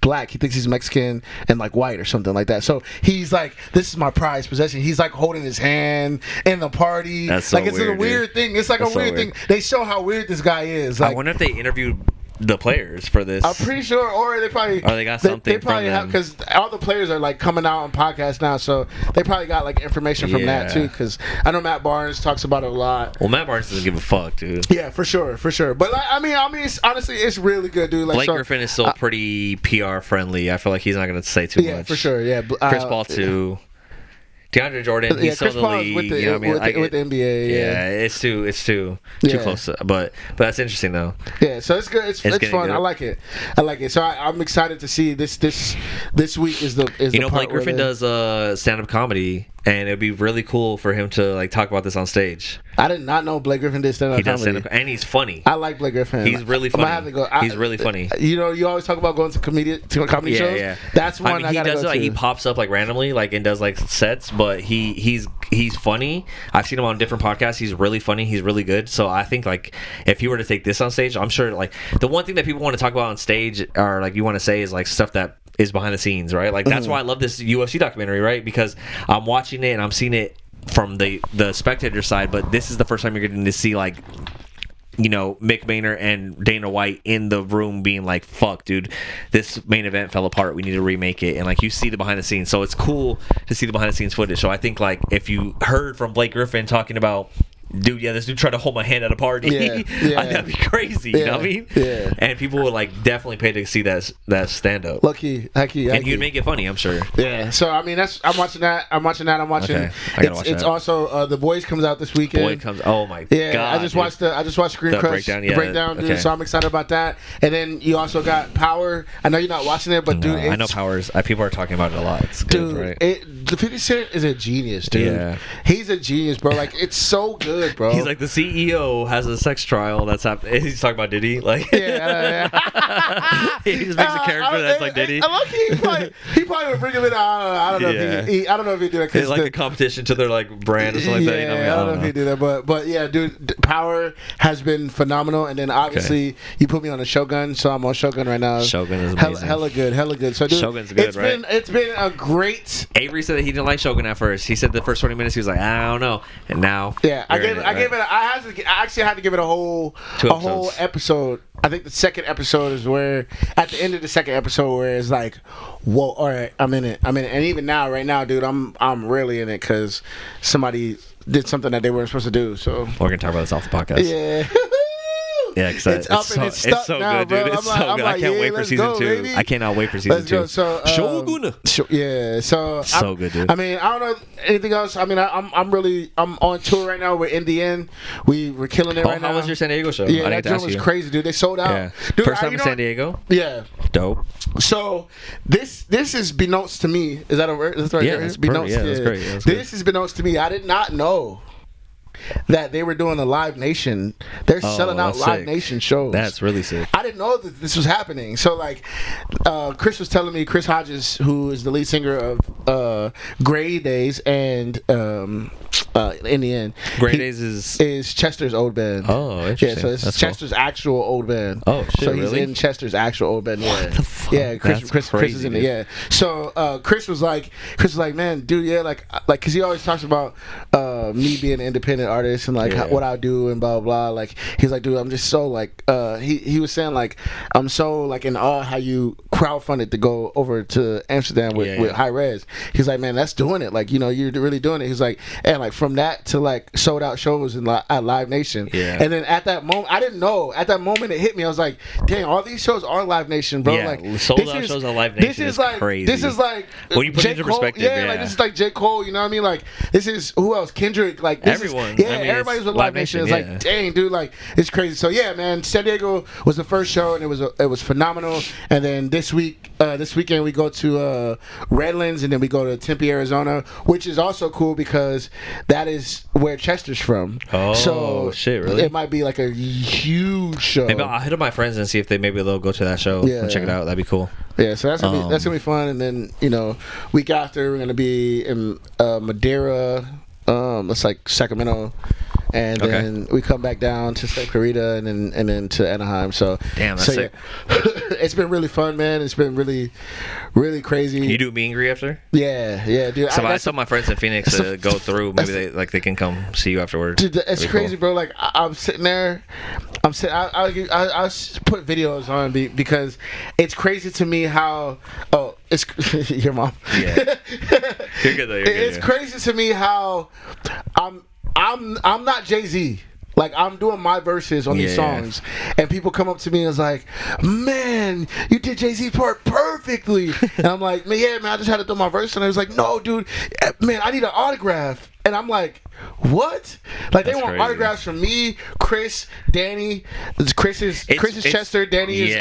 black. He thinks he's Mexican and like white or something like that. So he's like, this is my prized possession. He's like holding his hand in the party. That's so like it's weird, a weird thing. It's like That's a weird thing. They show how weird this guy is. Like, I wonder if they interviewed the players for this. I'm pretty sure, or they probably got something. They probably from have because all the players are like coming out on podcasts now, so they probably got like information from that too. Because I know Matt Barnes talks about it a lot. Well, Matt Barnes doesn't give a fuck, dude. Yeah, for sure. But like, I mean, honestly, it's really good, dude. Like, Blake Griffin is still pretty PR friendly. I feel like he's not going to say too much. Yeah, for sure. Yeah, Chris Paul too. DeAndre Jordan, he's still in the league. With the, you know what I mean? with the NBA. Yeah, it's too close. But that's interesting though. Yeah, so it's good. It's fun. Good. I like it. So I'm excited to see this week is the Blake Griffin does stand-up comedy, and it'd be really cool for him to like talk about this on stage. I did not know Blake Griffin did stand-up comedy. Stand-up, and he's funny. I like Blake Griffin. He's really funny. He's really funny. You know, you always talk about going to comedy shows. Yeah. That's one I gotta go to. Like, he pops up like randomly, like and does like sets, but he's funny. I've seen him on different podcasts. He's really funny. He's really good. So I think like if he were to take this on stage, I'm sure like the one thing that people want to talk about on stage or like you want to say is like stuff that is behind the scenes, right? Like that's why I love this UFC documentary, right? Because I'm watching it and I'm seeing it from the spectator side, but this is the first time you're getting to see like, you know, Mick Maynard and Dana White in the room being like, fuck, dude, this main event fell apart, we need to remake it. And like you see the behind the scenes, so it's cool to see the behind the scenes footage. So I think like if you heard from Blake Griffin talking about, dude, this dude tried to hold my hand at a party. That'd be crazy. You know what I mean? Yeah. And people would like definitely pay to see that stand up. Lucky. And he'd make it funny, I'm sure. Yeah. So I mean, I'm watching that. I'm watching. Okay. I gotta watch that. It's also The Boys comes out this weekend. Oh my god. I just watched Screen Crush breakdown, dude. So I'm excited about that. And then you also got Power. I know you're not watching it, but dude, I know Power's. People are talking about it a lot. It's good, right? The 50 Cent is a genius, dude. Yeah. He's a genius, bro. Like it's so good. Bro. He's like the CEO has a sex trial that's happening. He's talking about Diddy, like he just makes a character that's like Diddy. He probably would bring him in. I don't know. I don't know if he do that. It's like a competition to their like brand or something like that. You know what I mean? I don't know if he do that, but yeah, dude, Power has been phenomenal. And then obviously you put me on a Shogun, so I'm on Shogun right now. Shogun is amazing. Hella good. So dude, Shogun's good, right? It's been a great. Avery said that he didn't like Shogun at first. He said the first 20 minutes he was like, I don't know, and now I actually had to give it a whole episode. I think the second episode is where at the end of the second episode where it's like, whoa, all right, I'm in it, and even now, right now, dude, I'm really in it because somebody did something that they weren't supposed to do. So we're gonna talk about this off the podcast. Yeah. Yeah, because it's so good, dude. It's so good. I can't wait for season 2. Baby. I cannot wait for season 2. So, Shogun. Yeah. So good, dude. I mean, I don't know anything else. I mean, I'm on tour right now. We're in the end. We're killing it right now. How was your San Diego show? Yeah, that joint was crazy, dude. They sold out. Yeah. Dude, first time in San Diego. Yeah. Dope. So this is beknownst to me. Is that a word? That's right. Yeah, that's beknownst. Yeah, that's great. Yeah, this is beknownst to me. I did not know that they were doing a Live Nation. They're selling out Live sick. Nation shows. That's really sick. I didn't know that this was happening. So like, Chris was telling me, Chris Hodges, who is the lead singer of Gray Days and in the end. Grey Days is Chester's old band. Oh, interesting. Yeah, so it's That's Chester's actual old band. Oh shit, so he's really? in Chester's actual old band. Yeah. What the fuck? Yeah, Chris That's is crazy, in it. dude. Yeah. So Chris was like, man, dude, yeah, like, cause he always talks about me being an independent artist and like what I do and blah blah. Like he's like, dude, I'm just so like, he was saying like, I'm so like in awe how you crowdfunded to go over to Amsterdam with High Res. He's like, man, that's doing it. Like, you know, you're really doing it. He's like, and like from that to like sold out shows at Live Nation. Yeah. And then at that moment, I didn't know. At that moment, it hit me. I was like, dang, all these shows are Live Nation, bro. Yeah, like sold out shows at Live Nation is like crazy. This is like when you put it into Cole, perspective. yeah, like this is like J. Cole. You know what I mean? Like this is who else? Kendrick. Like this everyone. Is, I mean, everybody's with Live Nation. It's like, dang, dude, like it's crazy. So yeah, man, San Diego was the first show, and it was phenomenal. And then this weekend we go to Redlands, and then we go to Tempe, Arizona, which is also cool because that is where Chester's from. Oh, so shit, really? It might be like a huge show. Maybe I'll hit up my friends and see if maybe they'll go to that show and check it out. That'd be cool. Yeah, so that's gonna be fun. And then, you know, week after we're gonna be in Madeira. It's like Sacramento. And then we come back down to Santa Clarita and then to Anaheim. So damn, that's sick. Yeah. It's been really fun, man. It's been really, really crazy. Can you do meet and greet after? Yeah, dude. So I told my friends in Phoenix to go through. Maybe they can come see you afterwards. Dude, it's crazy, bro. Like I'm sitting there. I'll put videos on because it's crazy to me how. Oh, it's your mom. Yeah. You're good though. It's crazy to me how I'm not Jay-Z. Like, I'm doing my verses on these songs, and people come up to me and is like, man, you did Jay-Z part perfectly. And I'm like, man, I just had to throw my verse. And I was like, no, dude, man, I need an autograph. And I'm like, what? Like, they want autographs from me, Chris, Danny. Chris is Chester, Danny is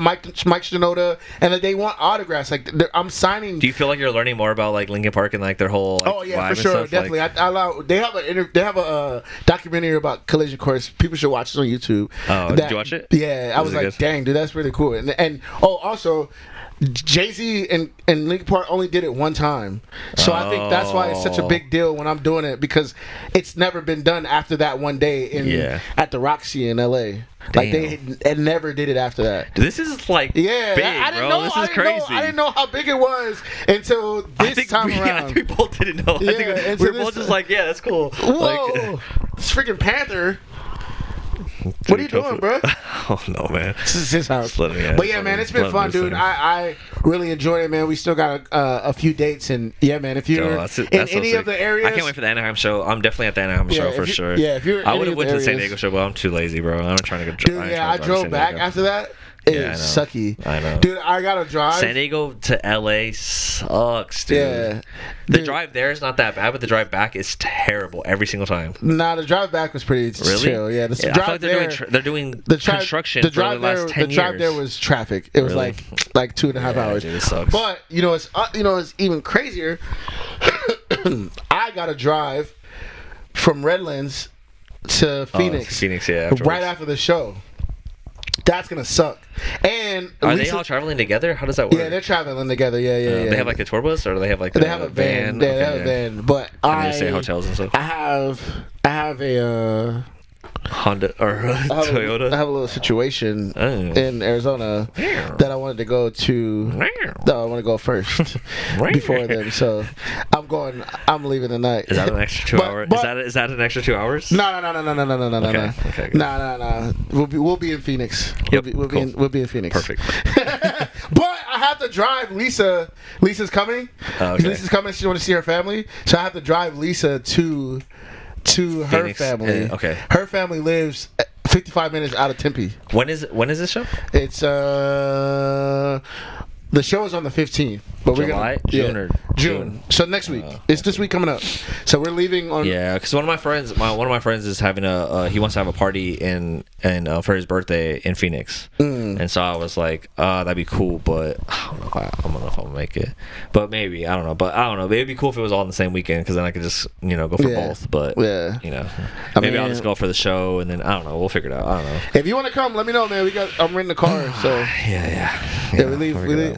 Mike Shinoda, and like, they want autographs. Like, I'm signing. Do you feel like you're learning more about like Linkin Park and like their whole? Like, oh yeah, for vibe sure, and stuff? definitely. Like, they have a documentary about Collision Course. People should watch it on YouTube. Oh, did you watch it? Yeah, I was like, dang, dude, that's really cool. And also, Jay-Z and Linkin Park only did it one time, so I think that's why it's such a big deal when I'm doing it, because it's never been done after that one day at the Roxy in LA. Like they never did it after that. This is like big, I didn't bro. know. This is crazy. I didn't know how big it was until this time around. I think we both didn't know. I think we were both just like, yeah, that's cool. Whoa, like, this freaking Panther. What are you doing, bro? Oh no, man. This is his house. But yeah, man, it's been fun, dude. I really enjoyed it, man. We still got a few dates, and yeah, man, if you're in any of the areas, I can't wait for the Anaheim show. I'm definitely at the Anaheim show for sure. Yeah, if you're, I would have went to the San Diego show, but I'm too lazy, bro. I'm trying to go. Dude, yeah, I drove back after that. It's sucky. I know. Dude, I gotta drive. San Diego to LA sucks, dude. Yeah. The drive there is not that bad, but the drive back is terrible every single time. Nah, the drive back was pretty chill. Yeah, the drive I feel like they're doing construction for the last 10 years. The drive there was traffic. It was like 2.5 hours. Dude, it sucks. But it's even crazier. I gotta drive from Redlands to Phoenix. Phoenix, yeah. Right after the show. That's gonna suck. And are they all traveling together? How does that work? Yeah, they're traveling together. Yeah. They have like a tour bus, or do they have like they have a van? They have a van. But I stay in hotels and stuff. I have a Honda or Toyota. I have a little situation in Arizona that I wanted to go to. No, I want to go first before them. So I'm leaving tonight. Is that an extra 2 hours? Is that an extra 2 hours? No. Okay. No. We'll be in Phoenix. Yep, we'll be in Phoenix. Perfect. But I have to drive Lisa. Lisa's coming. Okay. Lisa's coming. She wants to see her family, so I have to drive Lisa to her Phoenix, family. Okay. Her family lives 55 minutes out of Tempe. When is this show? It's the show is on the 15th, but July? June. So next week. It's this week coming up. So we're leaving on. Yeah, because one of my friends is having he wants to have a party in for his birthday in Phoenix, and so I was like, that'd be cool, but I don't know if I'll make it, but maybe I don't know, It'd be cool if it was all in the same weekend, because then I could just go for both. But maybe I'll just go for the show, and then I don't know. We'll figure it out. I don't know. If you want to come, let me know, man. I'm renting a car, so yeah.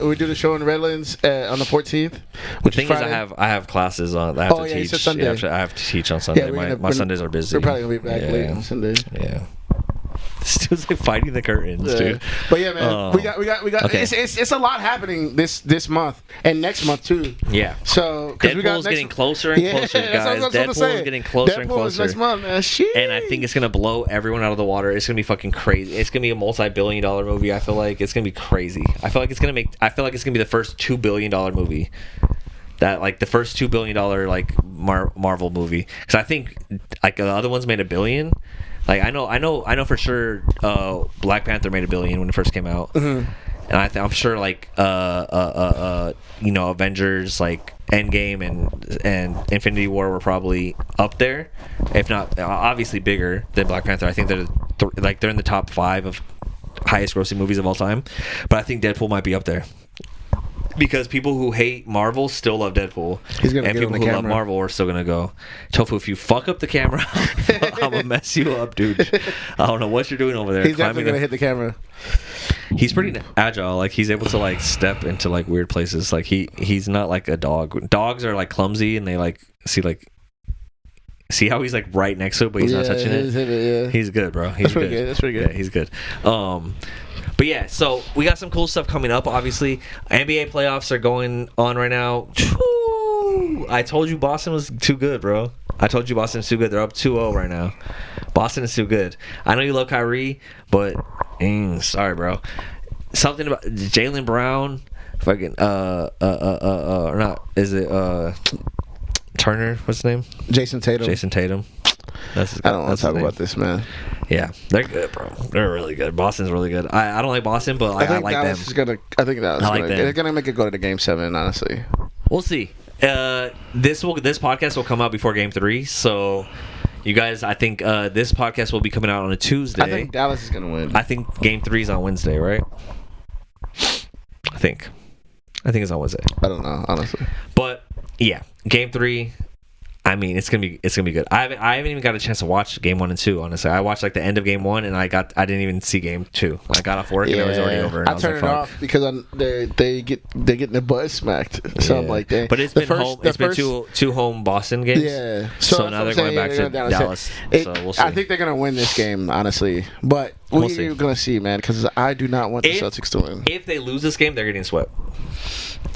We do the show in Redlands, on the 14th. The Which thing is, I have classes on. I have to teach. You said Sunday. I have to teach on Sunday. Yeah, my Sundays are busy. We're probably gonna be back late on Sunday. Yeah. This dude's like fighting the curtains, dude. But yeah, man, we got. Okay. It's a lot happening this month and next month too. Yeah. So because Deadpool's getting closer and closer, guys. Deadpool's getting closer and closer. Next month, man. Sheesh. And I think it's gonna blow everyone out of the water. It's gonna be fucking crazy. It's gonna be a multi-billion-dollar movie. I feel like it's gonna be crazy. I feel like it's gonna be the first $2 billion movie. That like the first $2 billion like Marvel movie. Because I think like the other ones made $1 billion. Like I know for sure. Black Panther made $1 billion when it first came out, and I'm sure like Avengers like Endgame and Infinity War were probably up there, if not obviously bigger than Black Panther. I think they're they're in the top 5 of highest grossing movies of all time, but I think Deadpool might be up there. Because people who hate Marvel still love Deadpool. And people who love Marvel are still going to go. Tofu, if you fuck up the camera, I'm going to mess you up, dude. I don't know what you're doing over there. He's definitely going to hit the camera. He's pretty agile. Like, he's able to, like, step into, like, weird places. Like, he's not like a dog. Dogs are, like, clumsy, and they, like, see how he's, like, right next to it, but he's not touching it? He's good, bro. He's good. That's pretty good. Yeah, he's good. But yeah, so we got some cool stuff coming up. Obviously, NBA playoffs are going on right now. I told you Boston was too good, bro. I told you Boston is too good. They're up 2-0 right now. Boston is too good. I know you love Kyrie, but sorry, bro. Something about Jaylen Brown, fucking or not? Is it Turner? What's his name? Jason Tatum. That's his, I don't want to talk about this, man. Yeah, they're good, bro. They're really good. Boston's really good. I don't like Boston, but I like them. I think they're gonna make it go to the Game 7. Honestly, we'll see. This podcast will come out before Game 3, so you guys, I think this podcast will be coming out on a Tuesday. I think Dallas is gonna win. I think Game 3 is on Wednesday, right? I think it's on Wednesday. I don't know, honestly. But yeah, Game 3. I mean, it's gonna be good. I haven't even got a chance to watch Game 1 and 2. Honestly, I watched like the end of Game 1, and I didn't even see Game 2. I got off work and it was already over. And I turned it off because they getting their butt smacked. So I'm like, but it's been two home Boston games. Yeah. So now they're going back to Dallas. So we'll see. I think they're gonna win this game, honestly. But we're gonna see, man, because I do not want the Celtics to win. If they lose this game, they're getting swept.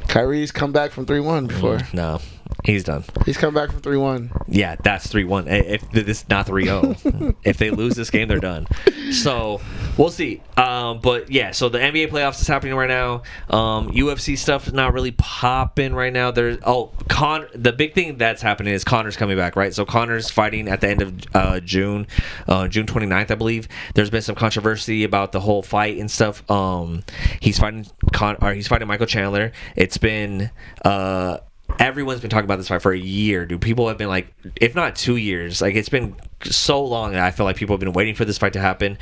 Kyrie's come back from 3-1 before. No. He's done. He's come back from 3-1. Yeah, that's 3-1. If this is not 3-0, if they lose this game, they're done. So we'll see. But yeah, so the NBA playoffs is happening right now. UFC stuff is not really popping right now. The big thing that's happening is Connor's coming back, right? So Connor's fighting at the end of June 29th, I believe. There's been some controversy about the whole fight and stuff. He's fighting Michael Chandler. It's been everyone's been talking about this fight for a year, dude. People have been like, if not 2 years, like it's been so long that I feel like people have been waiting for this fight to happen.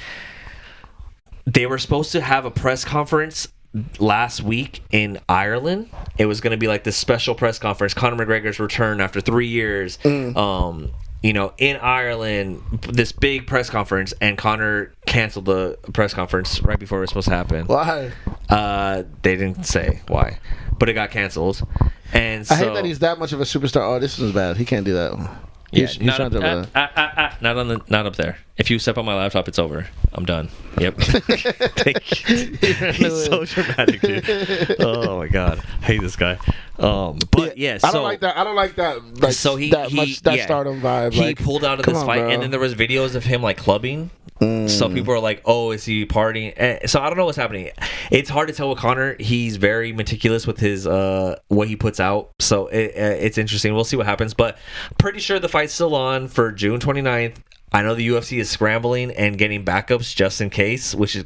They were supposed to have a press conference last week in Ireland. It was going to be like this special press conference, Conor McGregor's return after 3 years. In Ireland, this big press conference, and Conor canceled the press conference right before it was supposed to happen. Why? They didn't say why, but it got canceled. And so, I hate that he's that much of a superstar. Oh, this was bad. He can't do that. Yeah, not up there. If you step on my laptop, it's over. I'm done. Yep. He's so dramatic, dude. Oh my god, I hate this guy. But yeah, so, I don't like that. Like, so stardom vibe. He pulled out of this fight, and then there was videos of him like clubbing. So people are like, "Oh, is he partying?" So I don't know what's happening. It's hard to tell with Conor. He's very meticulous with his what he puts out. So it's interesting. We'll see what happens. But pretty sure the fight's still on for June 29th. I know the UFC is scrambling and getting backups just in case, which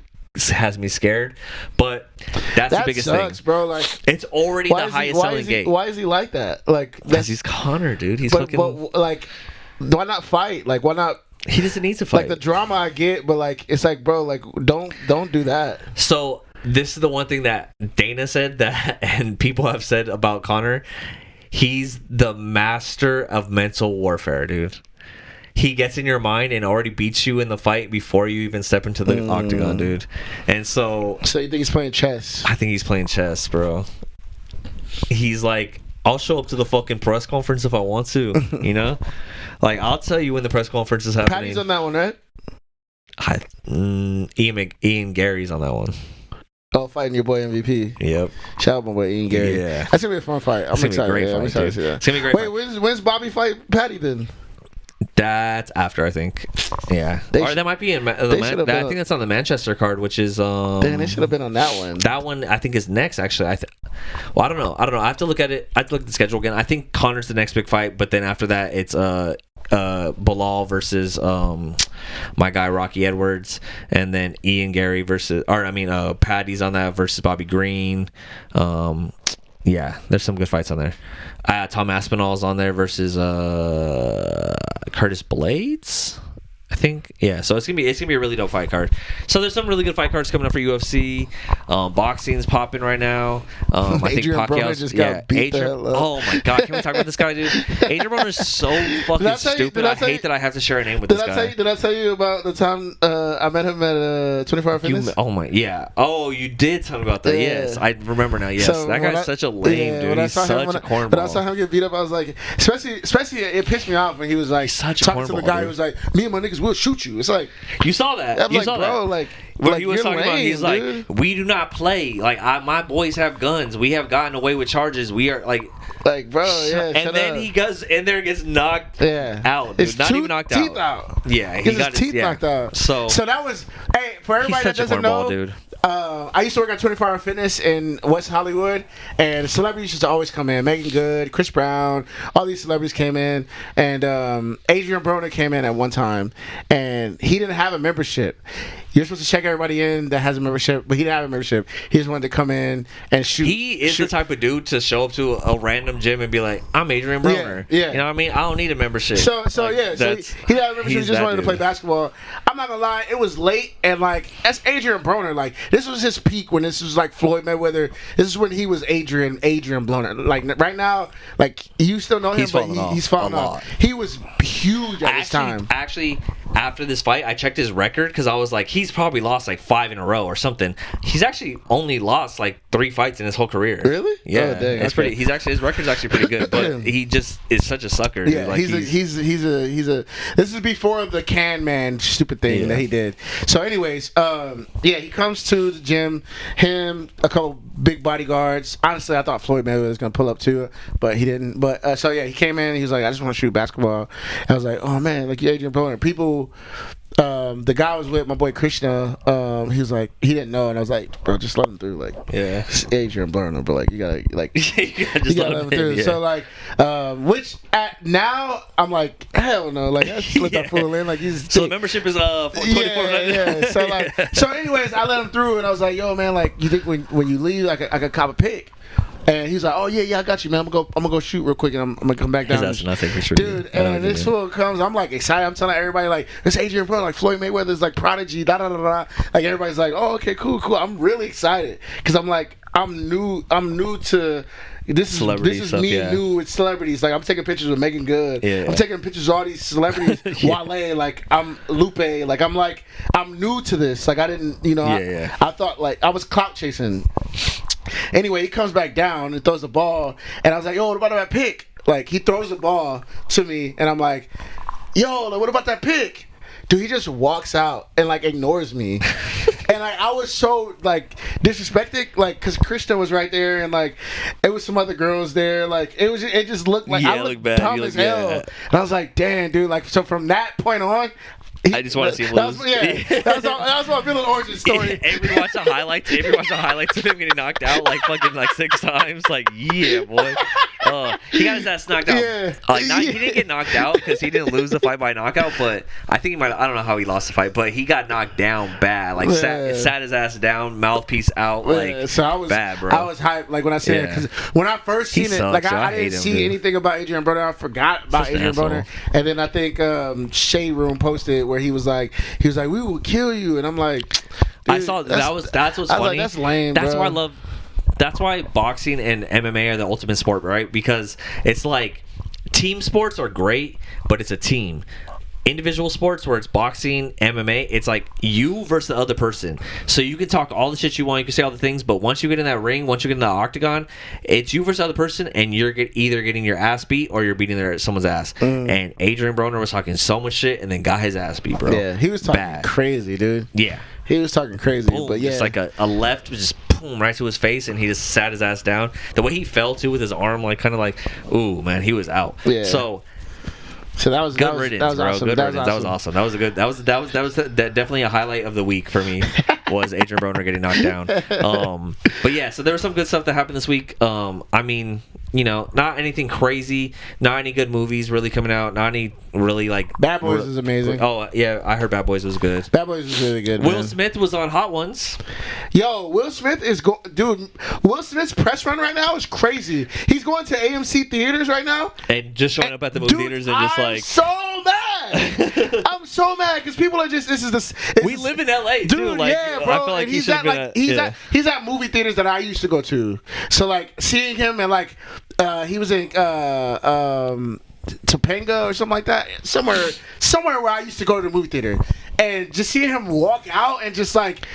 has me scared. But that's the biggest thing, bro. Like, it's already the highest selling game. Why is he like that? Like, because he's Conor, dude. He's fucking. But, like, why not fight? Like, why not? He doesn't need to fight. Like, the drama I get, but like, it's like, bro, like, don't do that. So this is the one thing that Dana said that, and people have said about Conor. He's the master of mental warfare, dude. He gets in your mind and already beats you in the fight before you even step into the octagon, dude. And so you think he's playing chess? I think he's playing chess, bro. he's like, I'll show up to the fucking press conference if I want to, you know? Like, I'll tell you when the press conference is happening. Patty's on that one, right? Ian Gary's on that one. Oh, fighting your boy MVP. Yep. Shout out my boy Ian Gary. Yeah. That's going to be a fun fight. I'm excited. I'm excited to see that. It's going to be great. Wait, when's Bobby fight Patty then? That's after, I think. Yeah. Or that might be in I think that's on the Manchester card, which is Damn, they should have been on that one. That one I think is next, actually. Well, I don't know. I have to look at it. I have to look at the schedule again. I think Connor's the next big fight, but then after that it's Bilal versus my guy Rocky Edwards, and then Ian Gary Patty's on that versus Bobby Green. Yeah, there's some good fights on there. Tom Aspinall's on there versus Curtis Blades, I think. Yeah, so it's gonna be a really dope fight card. So there's some really good fight cards coming up for UFC. Boxing's popping right now. I think Pacquiao just got beat the hell up. Oh my god, can we talk about this guy, dude? Adrian Broner's so fucking stupid. I hate that I have to share a name with this guy. Did I tell you about the time I met him at 24 Hour Fitness? You did tell me about that. Yeah. Yes, I remember now. Yes, so that guy's such a lame dude. He's such a cornball. But I saw him get beat up. I was like, especially it pissed me off when he was like talking to the guy who was like, me and my niggas will shoot you. It's like, you saw that. I'm like, bro, like what he was talking about. He's like, we do not play. Like my boys have guns. We have gotten away with charges. We are like bro, yeah. And then he goes in there and gets knocked out. Dude. Not even knocked teeth out. Yeah, he got his teeth knocked out. So that was for everybody that doesn't know, dude. I used to work at 24 Hour Fitness in West Hollywood, and celebrities used to always come in. Megan Good, Chris Brown, all these celebrities came in, and Adrian Broner came in at one time, and he didn't have a membership. You're supposed to check everybody in that has a membership, but he didn't have a membership. He just wanted to come in and shoot. He is the type of dude to show up to a random gym and be like, I'm Adrian Broner. Yeah. You know what I mean? I don't need a membership. So he didn't have a membership. He just wanted to play basketball. I'm not gonna lie, it was late, and like, that's Adrian Broner. Like, this was his peak when this was like Floyd Mayweather. This is when he was Adrian Broner. Like, right now, like, you still know him, he's falling off. He was huge at this time. Actually, after this fight, I checked his record because I was like, he's probably lost like 5 in a row or something. He's actually only lost like 3 fights in his whole career. Really? Yeah, oh, dang, that's pretty. His record's actually pretty good, but he just is such a sucker. Yeah, dude. Like, he's a. This is before the Can Man stupid thing that he did. So, anyways, he comes to the gym. Him, a couple big bodyguards. Honestly, I thought Floyd Mayweather was gonna pull up too, but he didn't. But he came in. He was like, I just want to shoot basketball. I was like, oh man, like, you're Adrian Broner. People. The guy was with my boy Krishna. He was like, he didn't know, and I was like, bro, just let him through. Like, it's Adrian Broner, but like, you gotta let him through. Yeah. So like, now I'm like, hell no, like, I just let that fool in. Like, he's so the membership is $24. Yeah. So anyways, I let him through, and I was like, yo man, like, you think when you leave, I could cop a pic? And he's like, oh yeah, I got you, man. I'm gonna go shoot real quick, and I'm gonna come back down. That's nothing for sure, dude. And this fool comes, I'm like excited. I'm telling everybody like, this Adrian Broner, like Floyd Mayweather's like prodigy, da da da da. Like, everybody's like, oh okay, cool. I'm really excited because I'm like, I'm new to. This is me new with celebrities. Like, I'm taking pictures with Megan Good. Yeah. I'm taking pictures of all these celebrities. Wale, like, I'm Lupe. Like, I'm new to this. Like, I didn't, I thought, like, I was clout chasing. Anyway, he comes back down and throws the ball, and I was like, yo, what about that pick? Like, he throws the ball to me, and I'm like, yo, like, what about that pick? Dude, he just walks out and like ignores me. And like, I was so like disrespected, like, because Krishna was right there, and like, it was some other girls there. Like, it just looked like I looked dumb as hell. And I was like, damn, dude. Like, so from that point on, I just want to see him lose. That was my Bill and Origin story. Avery watched the highlights. Of him getting knocked out like fucking like 6 times. Like, yeah, boy. He got his ass knocked out. He didn't get knocked out because he didn't lose the fight by knockout, but I think he might. I don't know how he lost the fight, but he got knocked down bad. Like, sat his ass down, mouthpiece out. Like, so I was bad, bro. I was hyped. Like, when I said it, because when I first seen it, like, I didn't see anything about Adrian Broner. I forgot about Adrian Broner, and then I think Shade Room posted where he was like, we will kill you, and I'm like, I saw that's what's funny. Like, that's lame. That's bro. why I love. That's why boxing and MMA are the ultimate sport, right? Because it's like, team sports are great, but it's a team. individual sports where it's boxing, MMA, it's like you versus the other person. So you can talk all the shit you want, you can say all the things, but once you get in that ring, once you get in the octagon, it's you versus the other person, and you're either getting your ass beat or you're beating someone's ass. And Adrian Broner was talking so much shit and then got his ass beat, bro. Yeah, he was talking crazy, dude. Yeah. He was talking crazy, Boom, but yeah. Just like a left was just boom right to his face, and he just sat his ass down. The way he fell too with his arm, like kind of like, ooh man, he was out. Yeah. So that was good riddance, that was bro. awesome. Good riddance. That was awesome. awesome. That was definitely a highlight of the week for me. Was Adrian Broner getting knocked down. But yeah, so there was some good stuff that happened this week. I mean, you know, not anything crazy, not any good movies really coming out, not any really like Bad Boys is amazing. Oh yeah, I heard Bad Boys was good. Bad Boys was really good. Will man. Smith was on Hot Ones. Yo, Will Smith is dude. Will Smith's press run right now is crazy. He's going to AMC theaters right now And just showing up at the movie theaters and just I'm like so mad. I'm so mad because people are just we live in LA dude, too. Like yeah, bro. I feel like and he he's should at have been like he's at movie theaters that I used to go to. So like seeing him and like he was in Topanga or something like that. Somewhere where I used to go to the movie theater. And just seeing him walk out and just like,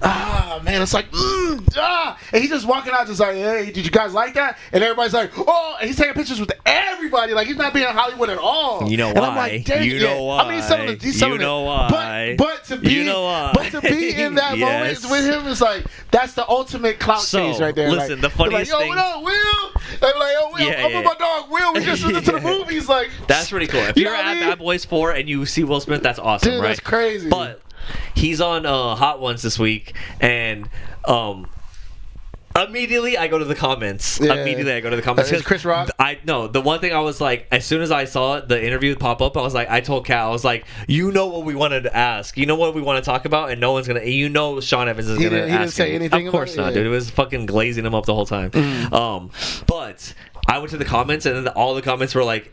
man, it's like, and he's just walking out just like, hey, did you guys like that? And everybody's like, oh, and he's taking pictures with everybody. Like, he's not being in Hollywood at all. You know and why? I'm like, dang, you know why? I mean, some of you know why? But to be, you know why? But to be in that Yes. moment with him is like, that's the ultimate clout chase right there. Listen, like, the funniest like, thing. Yo, what up, Will? They're like, oh, Will, Yeah, I'm yeah. with my dog Will. We just listened to the movies. Like, That's pretty cool. If You you're know what I at mean? Bad Boys 4 and you see Will Smith, that's awesome, dude, right? that's crazy. But he's on Hot Ones this week, and immediately I go to the comments. Yeah. Immediately I go to the comments. Is Chris Rock? I no. The one thing I was like, as soon as I saw the interview pop up, I was like, I told Cal, I was like, you know what we wanted to ask, you know what we want to talk about, and no one's gonna. You know, Sean Evans is gonna. He didn't ask say him. anything Of course about it? not, Yeah. dude. It was fucking glazing him up the whole time. But I went to the comments, and then all the comments were like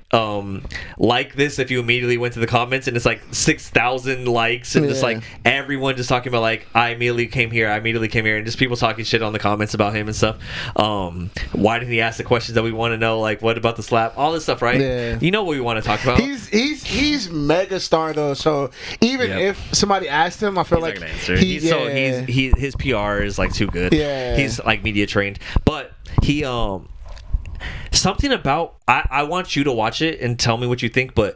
this if you immediately went to the comments, and it's like 6,000 likes, and just Yeah. like everyone just talking about like, I immediately came here, and just people talking shit on the comments about him and stuff. Why didn't he ask the questions that we want to know? Like, what about the slap? All this stuff, right? Yeah. You know what we want to talk about. He's mega star though. So even Yep. if somebody asked him, I feel He's like not gonna answer. yeah. His PR is like too good. Yeah. He's like media trained, but he something about I want you to watch it and tell me what you think, but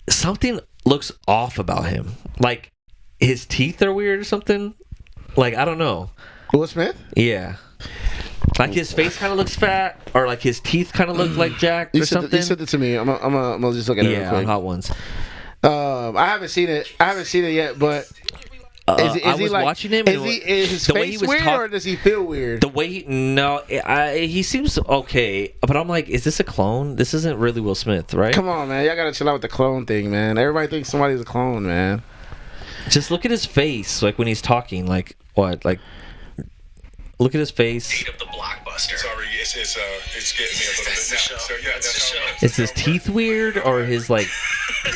something looks off about him. Like his teeth are weird or something. Like I don't know. Will Smith. Yeah. Like his face kind of looks fat, or like his teeth kind of look like jacked or something. You said it to me. I'm gonna just look at it real Yeah, quick. on Hot Ones. I haven't seen it. yet, but I was watching him. Is his the way he face was weird talk- or does he feel weird? The way he seems okay, but I'm like, is this a clone? This isn't really Will Smith, right? Come on, man. Y'all gotta chill out with the clone thing, man. Everybody thinks somebody's a clone, man. Just look at his face, like when he's talking. Like what? Like look at his face. Beat up the blockbuster. Sorry, it's getting me a little bit now. So yeah, that's the show. Is his teeth weird or his like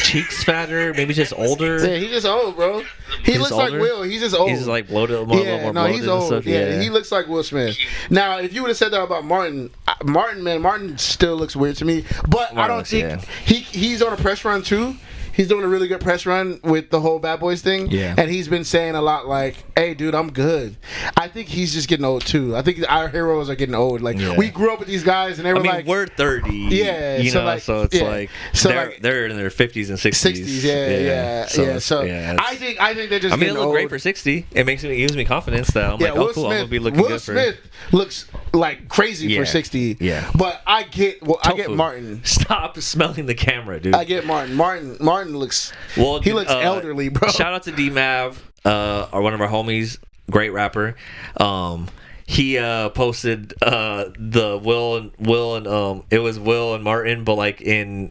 cheeks fatter? Maybe just older. Yeah, he's just old, bro. He He's looks older? like Will. He's just old. He's just like bloated, a little more bloated he's and old. stuff. Yeah, he looks like Will Smith. Now, if you would have said that about Martin, Martin still looks weird to me. But I don't think he's on a press run too. He's doing a really good press run with the whole Bad Boys thing. Yeah. And he's been saying a lot like, hey, dude, I'm good. I think he's just getting old too. I think our heroes are getting old. Like, we grew up with these guys and they were like... we're 30. Yeah. You know, like, so it's like... So they're in their 50s and 60s. 60s, yeah. So I think they're just I mean, it getting looks old. great for 60. It gives me confidence that I'm like, oh, cool, I'm going to be looking Will good for... Smith looks like crazy for Yeah. 60. Yeah. But I get Tofu. Martin. Stop smelling the camera, dude. I get Martin. Martin looks... Well, he looks elderly, bro. Shout out to D-Mav, or one of our homies, great rapper. He posted the Will and it was Will and Martin, but like in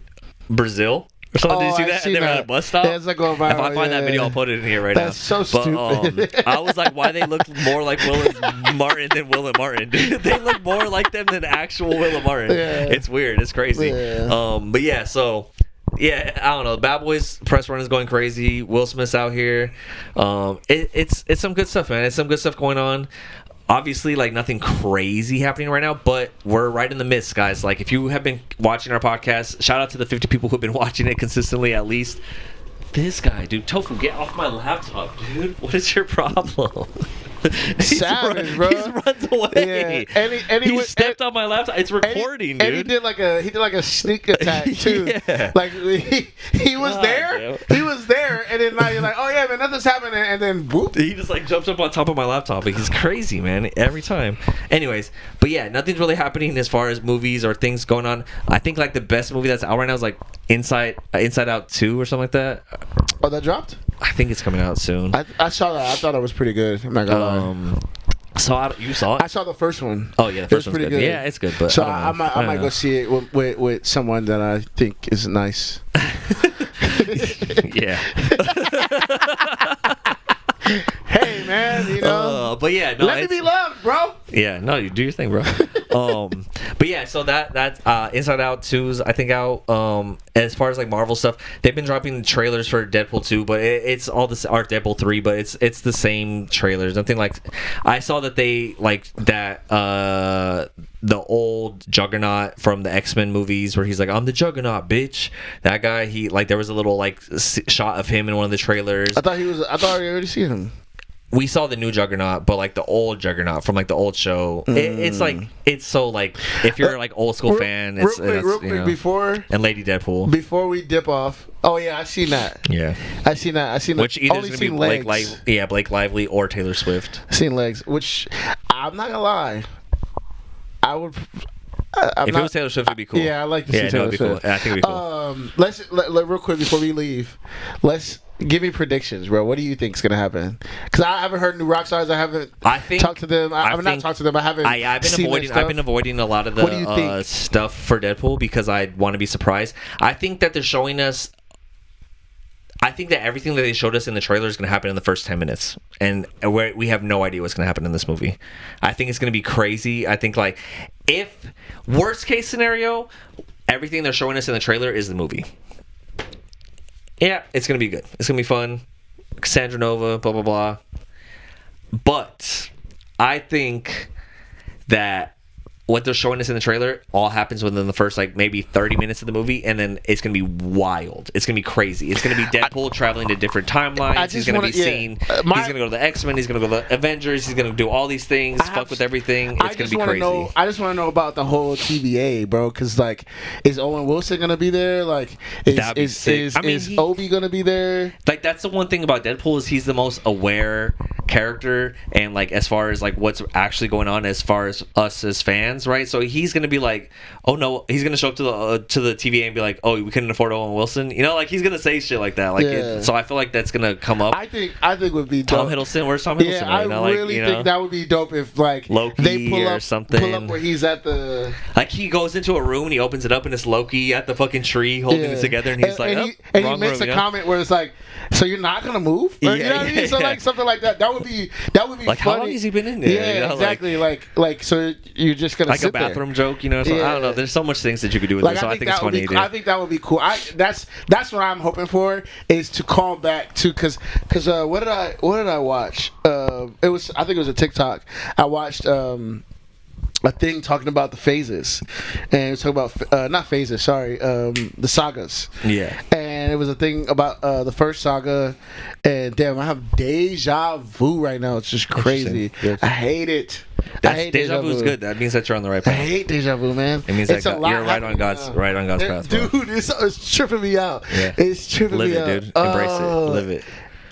Brazil or something. Did you see that? And they were at a bus stop. Yeah, it's like going viral. If I find that video, I'll put it in here right That's now. so stupid. But, I was like, why they look more like Will and Martin than Will and Martin? Dude, they look more like them than actual Will and Martin. Yeah. It's weird. It's crazy. Yeah. But yeah, so. Yeah, I don't know. Bad Boys press run is going crazy. Will Smith's out here. It's some good stuff, man. It's some good stuff going on. obviously, like, nothing crazy happening right now, but we're right in the midst, guys. Like, if you have been watching our podcast, shout out to the 50 people who've been watching it consistently, at least. This guy, dude, Tofu, get off my laptop, dude. What is your problem? Savage, bro. He runs away. Yeah. He stepped on my laptop. It's recording, dude. And he did like a sneak attack too. Yeah. Like he was there. Damn. He was there, and then now you're like, oh yeah, man, nothing's happening, and then whoop. He just like jumps up on top of my laptop. Like, he's crazy, man. Every time. Anyways, but yeah, nothing's really happening as far as movies or things going on. I think like the best movie that's out right now is like Inside Out 2 or something like that. Oh, that dropped? I think it's coming out soon. I saw that. I thought it was pretty good. I'm not gonna lie. You saw it? I saw the first one. Oh yeah, the first one's pretty good. Yeah, it's good. But so I might go see it with someone that I think is nice. Yeah. Hey man, you know. But yeah, no. Let me be loved, bro. Yeah, no, you do your thing, bro. But yeah, so that's Inside Out 2's I think out. As far as like Marvel stuff, they've been dropping trailers for Deadpool 2, but it's all this art Deadpool 3, but it's the same trailers. Nothing like I saw that they like that the old Juggernaut from the X-Men movies where he's like, I'm the Juggernaut, bitch. That guy, he like there was a little like shot of him in one of the trailers. I thought I already seen him. We saw the new Juggernaut, but like the old Juggernaut from like the old show. It's like it's so like if you're like old school fan, it's real quick, before and Lady Deadpool. Before we dip off, oh yeah, I seen that. Yeah, I seen that. Which either only is gonna be Blake Lively or Taylor Swift. Seen legs, which I'm not gonna lie, I would. If it was Taylor Swift, it'd be cool. Yeah, I like to see Taylor Swift. Cool. I think it'd be cool. Let's real quick before we leave. Let's give me predictions, bro. What do you think's gonna happen? Because I haven't heard new rock stars. I haven't talked to them. I've not talked to them. I haven't. I've been avoiding a lot of the stuff for Deadpool because I want to be surprised. I think that they're showing us. I think that everything that they showed us in the trailer is going to happen in the first 10 minutes. And we have no idea what's going to happen in this movie. I think it's going to be crazy. I think, like, if worst case scenario, everything they're showing us in the trailer is the movie. Yeah, it's going to be good. It's going to be fun. Cassandra Nova, blah, blah, blah. But I think that what they're showing us in the trailer all happens within the first like maybe 30 minutes of the movie, and then it's gonna be wild. It's gonna be crazy. It's gonna be Deadpool traveling to different timelines. He's gonna be seen. He's gonna go to the X-Men. He's gonna go to the Avengers. He's gonna do all these things. Fuck with everything. It's gonna be crazy. I just want to know about the whole TVA, bro. Because like, is Owen Wilson gonna be there? Like, is Obi gonna be there? Like, that's the one thing about Deadpool is he's the most aware character, and like as far as like what's actually going on as far as us as fans, right? So he's gonna be like, oh no, he's gonna show up to the TVA and be like, oh, we couldn't afford Owen Wilson, you know, like he's gonna say shit like that, like so I feel like that's gonna come up. I think would be Tom dope. Hiddleston. Where's Tom Hiddleston? Yeah, right now? I really think that would be dope if like Loki they pull or up something where he's at the like he goes into a room and he opens it up and it's Loki at the fucking tree holding it together and he's he makes a comment where it's like, so you're not gonna move? Or, you know what I mean? So like something like that. That would be like funny. How long has he been in there? Yeah, you know, exactly. Like so you're just gonna like sit a bathroom there. joke, you know? So I don't know. There's so much things that you could do with this. So I think it's funny. I think that would be cool. That's what I'm hoping for is to call back to because what did I watch? I think it was a TikTok. I watched a thing talking about the phases, and it was talking about not phases, sorry, the sagas. Yeah. And it was a thing about the first saga, and damn, I have deja vu right now. It's just crazy. I hate it. Deja vu is good. That means that you're on the right path. I hate deja vu, man. It means that you're right on God's path, bro. Dude, it's tripping me out. Yeah. It's tripping me out. Live it, dude. Embrace it. Live it.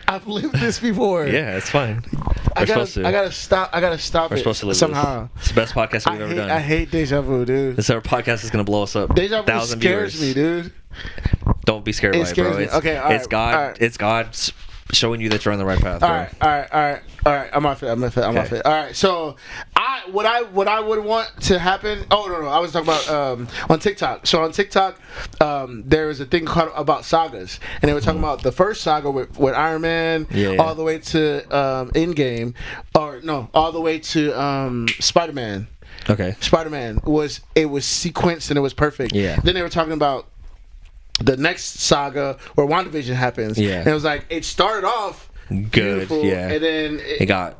I've lived this before. Yeah, it's fine. I gotta stop We're supposed to live somehow. It's the best podcast we've ever done. I hate deja vu, dude. This our podcast is gonna blow us up. Deja vu scares me, dude. Don't be scared by it, bro. Okay, all right. It's God. All right. It's God showing you that you're on the right path, bro. All right. I'm off it. All right. So, what I would want to happen. Oh no, I was talking about on TikTok. So on TikTok, there is a thing called about sagas, and they were talking about the first saga with Iron Man, all the way to Endgame, or no, all the way to Spider-Man. Okay. Spider-Man was sequenced and it was perfect. Yeah. Then they were talking about the next saga where WandaVision happens. Yeah. And it was like it started off Good, beautiful, yeah. and then It got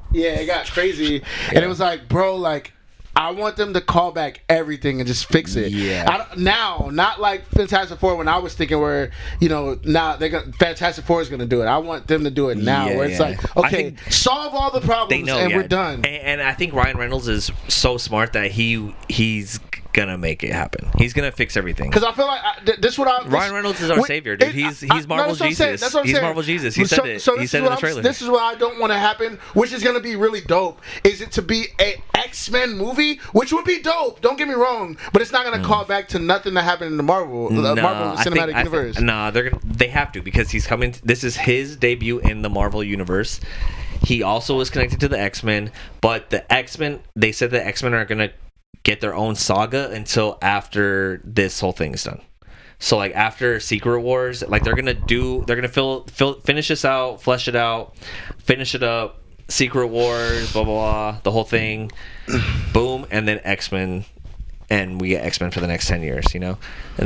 crazy, and it was like, bro, like, I want them to call back everything and just fix it. Yeah. Now, not like Fantastic Four when I was thinking where, now Fantastic Four is gonna do it. I want them to do it now, where it's like, okay, solve all the problems and we're done. And I think Ryan Reynolds is so smart that he's gonna make it happen. He's gonna fix everything. Because I feel like this what I Ryan Reynolds is our savior, dude. He's Marvel's Jesus. That's what I'm He's saying. Marvel's Jesus. He said it. He said it in the trailer. This is what I don't want to happen, which is gonna be really dope. Is it to be a X-Men movie, which would be dope. Don't get me wrong, but it's not gonna call back to nothing that happened in the Marvel Cinematic Universe. They have to, because he's coming. This is his debut in the Marvel Universe. He also is connected to the X-Men, but the X-Men, they said the X-Men are gonna get their own saga until after this whole thing is done. So like after Secret Wars, like they're gonna finish this out, flesh it out, finish it up. Secret Wars, blah blah blah, the whole thing, boom, and then X-Men, and we get X-Men for the next 10 years, and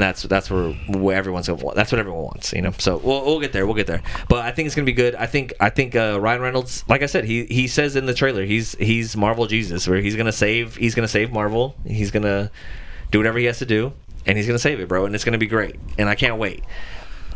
that's where everyone's gonna want. That's what everyone wants, So we'll get there. But I think it's gonna be good. I think Ryan Reynolds, like I said, he says in the trailer, he's Marvel Jesus, where he's gonna save Marvel. He's gonna do whatever he has to do, and he's gonna save it, bro. And it's gonna be great. And I can't wait.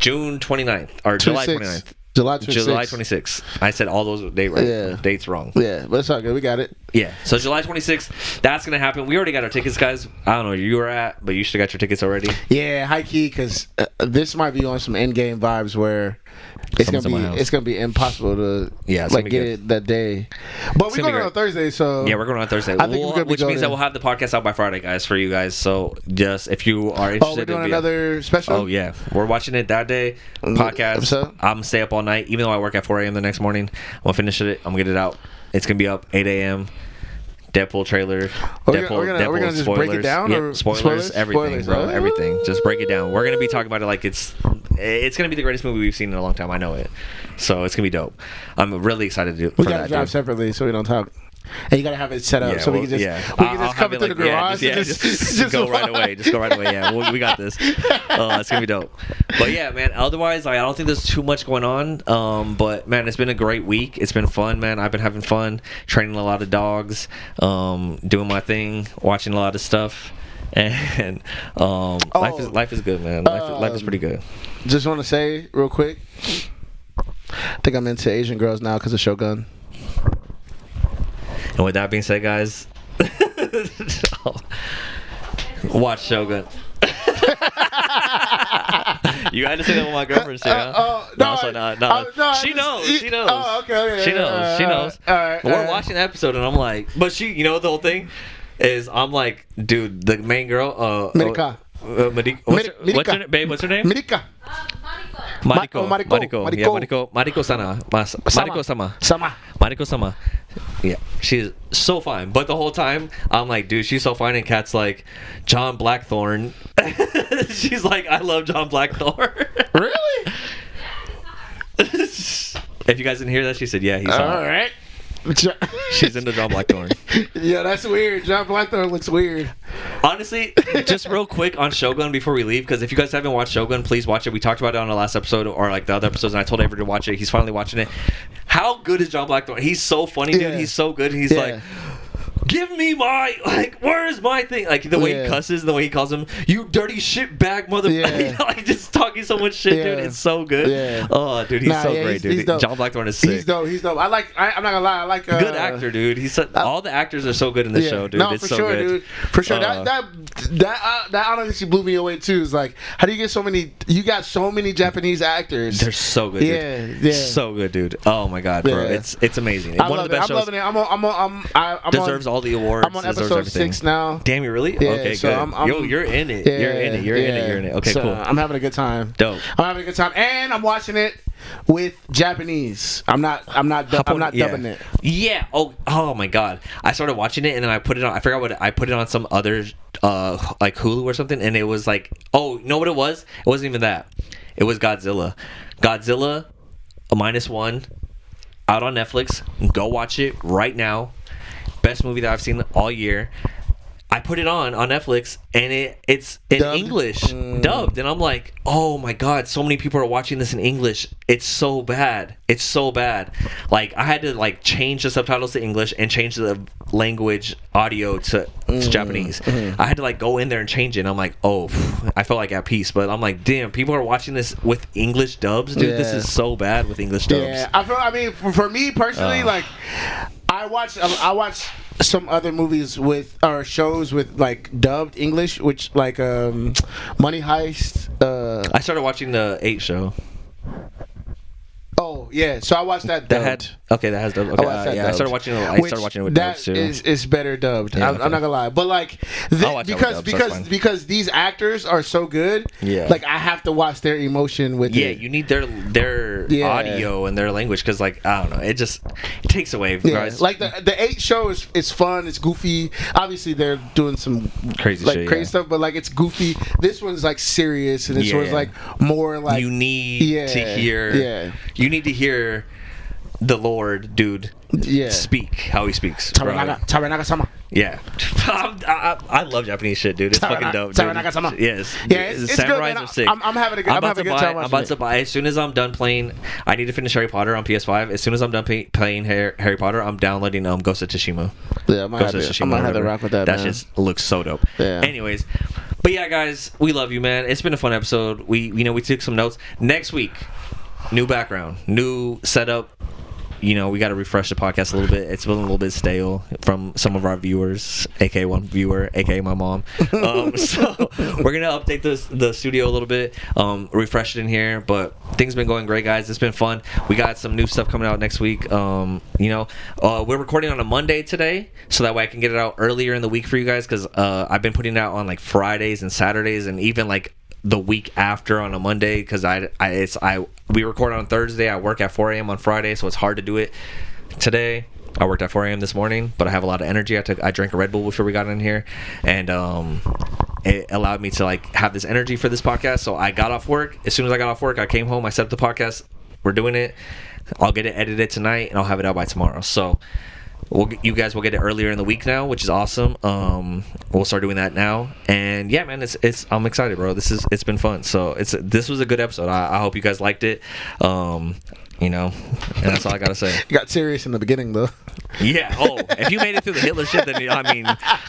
June 29th or July 29th. July 26th. I said all those dates wrong. Yeah, but it's all good. We got it. Yeah. So July 26th, that's going to happen. We already got our tickets, guys. I don't know where you were at, but you should have got your tickets already. Yeah, high key, because this might be on some Endgame vibes where it's gonna be impossible to get it that day. But we're going on Thursday, so yeah, we're going on Thursday. I think which means that we'll have the podcast out by Friday, guys, for you guys. So just if you are interested, we're doing another special. Oh yeah, we're watching it that day. Podcast. I'm gonna stay up all night, even though I work at 4 a.m. the next morning. I'm gonna finish it. I'm gonna get it out. It's gonna be up 8 a.m. Deadpool trailer. We're gonna just break it down, or spoilers, everything, bro, everything. Just break it down. We're gonna be talking about it like it's gonna be the greatest movie we've seen in a long time. I know it, so it's gonna be dope. I'm really excited to do. We gotta drive separately so we don't talk. And you gotta have it set up so we can just come into the garage. Just go right away. Just go right away. Yeah, we got this. It's gonna be dope. But yeah, man. Otherwise, I don't think there's too much going on. But man, it's been a great week. It's been fun, man. I've been having fun training a lot of dogs, doing my thing, watching a lot of stuff, and life is good, man. Life is pretty good. Just want to say real quick, I think I'm into Asian girls now because of Shogun. And with that being said, guys, watch Shogun. You had to say that with my girlfriend, huh? No. She knows. Oh, okay. She knows. All right. We're watching the episode, and I'm like, but she, the whole thing is, I'm like, dude, the main girl, Mirika. What's her name, babe? What's her name? Mirika. Mariko. Yeah, Mariko-sama. Mariko-sama. Yeah, she's so fine. But the whole time, I'm like, dude, she's so fine. And Kat's like, John Blackthorne. She's like, I love John Blackthorne. Really? If you guys didn't hear that, she said, yeah, he's all right. She's into John Blackthorne. Yeah, that's weird. John Blackthorne looks weird. Honestly, just real quick on Shogun before we leave, because if you guys haven't watched Shogun, please watch it. We talked about it on the last episode, or like the other episodes, and I told Avery to watch it. He's finally watching it. How good is John Blackthorne? He's so funny, dude. He's so good. He's like, give me my, like, where's my thing? Like, the way he cusses, the way he calls him, you dirty shit bag motherfucker. Like, just talking so much shit, dude. It's so good. Yeah. Oh, dude, he's so great, dude. John Blackthorne is sick. He's dope. I'm not gonna lie. I like good actor, dude. All the actors are so good in the show, dude. No, it's for so sure, good. dude. For sure. That honestly blew me away too. It's like, how do you get so many? You got so many Japanese actors. They're so good. Yeah. So good, dude. Oh my god, bro. It's amazing. One of the best shows. I'm loving it. I'm deserves all the awards. I'm on episode 6 now. Damn, you really? Yeah, okay, so good. You're in it. You're in it. Okay, so cool. I'm having a good time. Dope. I'm having a good time, and I'm watching it with Japanese. I'm not dubbing it. Yeah. Oh my god. I started watching it, and then I put it on. I forgot I put it on some other like Hulu or something, and it was like, oh, you know what it was? It wasn't even that. It was Godzilla. Godzilla, -1, out on Netflix. Go watch it right now. Best movie that I've seen all year. I put it on Netflix, and it's in Dubbed? English, dubbed, and I'm like, oh my god, so many people are watching this in English. It's so bad. It's so bad. Like, I had to like change the subtitles to English and change the language audio to Japanese. I had to like go in there and change it. And I'm like, oh, I felt like at peace, but I'm like, damn, people are watching this with English dubs, dude. This is so bad with English dubs. Yeah, I mean, for me personally, like, I watched some other movies with or shows with like dubbed English, which like Money Heist. I started watching the 8 show. Oh yeah, so I watched that. That has dubbed. Okay, I started watching it. I started watching it with dubs too. Is better dubbed. Yeah, I'm not gonna lie, but like because these actors are so good. Yeah. Like I have to watch their emotion with. Yeah, it. you need their audio and their language because like I don't know, it takes away. Guys. Like the 8 show is fun. It's goofy. Obviously they're doing some crazy stuff, but like it's goofy. This one's like serious, and this one's like more like you need to hear. Yeah. You need to hear the Lord, dude, speak how he speaks. Tabernaga-sama. Yeah. I love Japanese shit, dude. It's fucking dope. Tabernaga-sama. Yes. Yeah, it's good, man. Are sick. I'm having a good time watching I'm about to buy. As soon as I'm done playing, I need to finish Harry Potter on PS5. As soon as I'm done playing Harry Potter, I'm downloading Ghost of Tsushima. Yeah, I might have to rock with that, man. That just looks so dope. Yeah. Anyways, but yeah, guys, we love you, man. It's been a fun episode. We took some notes. Next week, new background, new setup. We got to refresh the podcast a little bit. It's been a little bit stale from some of our viewers, aka one viewer, aka my mom. So we're gonna update the studio a little bit, refresh it in here. But things been going great, guys. It's been fun. We got some new stuff coming out next week. We're recording on a Monday today, so that way I can get it out earlier in the week for you guys. Because I've been putting it out on like Fridays and Saturdays, and even like the week after on a Monday, because we record on Thursday. I work at 4 a.m. on Friday, so it's hard to do it today. I worked at 4 a.m. this morning, but I have a lot of energy. I drank a Red Bull before we got in here, and it allowed me to like have this energy for this podcast. So I got off work. As soon as I got off work, I came home, I set up the podcast. We're doing it. I'll get it edited tonight, and I'll have it out by tomorrow. So you guys will get it earlier in the week now, which is awesome. We'll start doing that now, and yeah, man, I'm excited, bro. It's been fun. So this was a good episode. I hope you guys liked it. And that's all I gotta say. You got serious in the beginning, though. Yeah. Oh, if you made it through the Hitler shit, then I mean,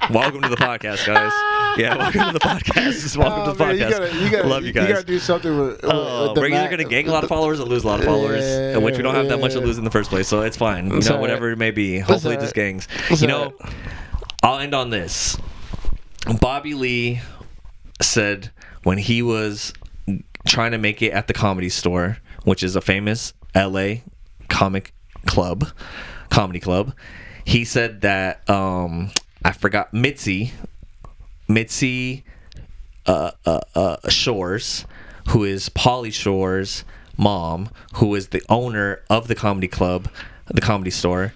welcome to the podcast, guys. Yeah, welcome to the podcast. Welcome to the podcast. You gotta, love you guys. You gotta do something with we're either gonna gain a lot of followers or lose a lot of followers, which we don't have that much to lose in the first place, so it's fine. Whatever it may be. Hopefully this gangs. I'll end on this. Bobby Lee said when he was trying to make it at the Comedy Store, which is a famous LA comedy club, he said that I forgot Mitzi Shores, who is Pauly Shore's mom, who is the owner of the comedy club, the Comedy Store.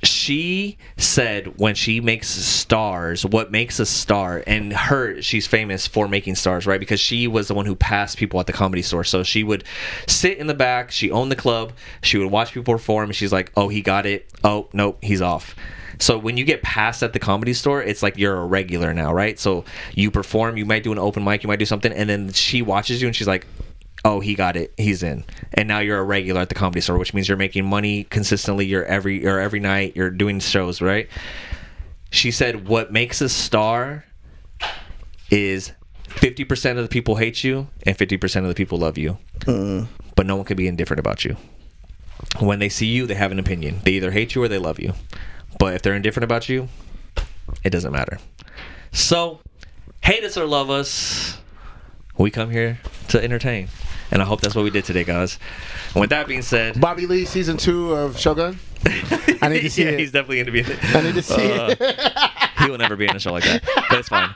She said when she makes stars, what makes a star, and she's famous for making stars, right? Because she was the one who passed people at the Comedy Store. So she would sit in the back, she owned the club, she would watch people perform, and she's like, oh, he got it. Oh, nope, he's off. So when you get passed at the Comedy Store, it's like you're a regular now, right? So you perform, you might do an open mic, you might do something, and then she watches you and she's like, oh, he got it, he's in, and now you're a regular at the Comedy Store, which means you're making money consistently. You're every night you're doing shows, right? She said what makes a star is 50% of the people hate you and 50% of the people love you, but no one can be indifferent about you. When they see you, they have an opinion. They either hate you or they love you, but if they're indifferent about you, it doesn't matter. So hate us or love us, we come here to entertain. And I hope that's what we did today, guys. And with that being said, Bobby Lee, season 2 of Shogun. I need to see it. He's definitely going to be in it. I need to see it. He will never be in a show like that, but it's fine.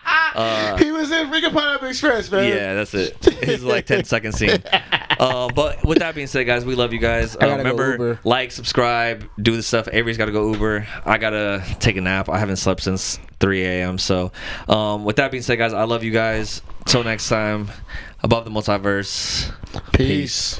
He was in freaking Pineapple Express, man. Yeah, that's it. His like 10-second scene. But with that being said, guys, we love you guys. Remember, like, subscribe, do the stuff. Avery's got to go Uber. I got to take a nap. I haven't slept since 3 a.m. So with that being said, guys, I love you guys. Till next time, above the multiverse. Peace.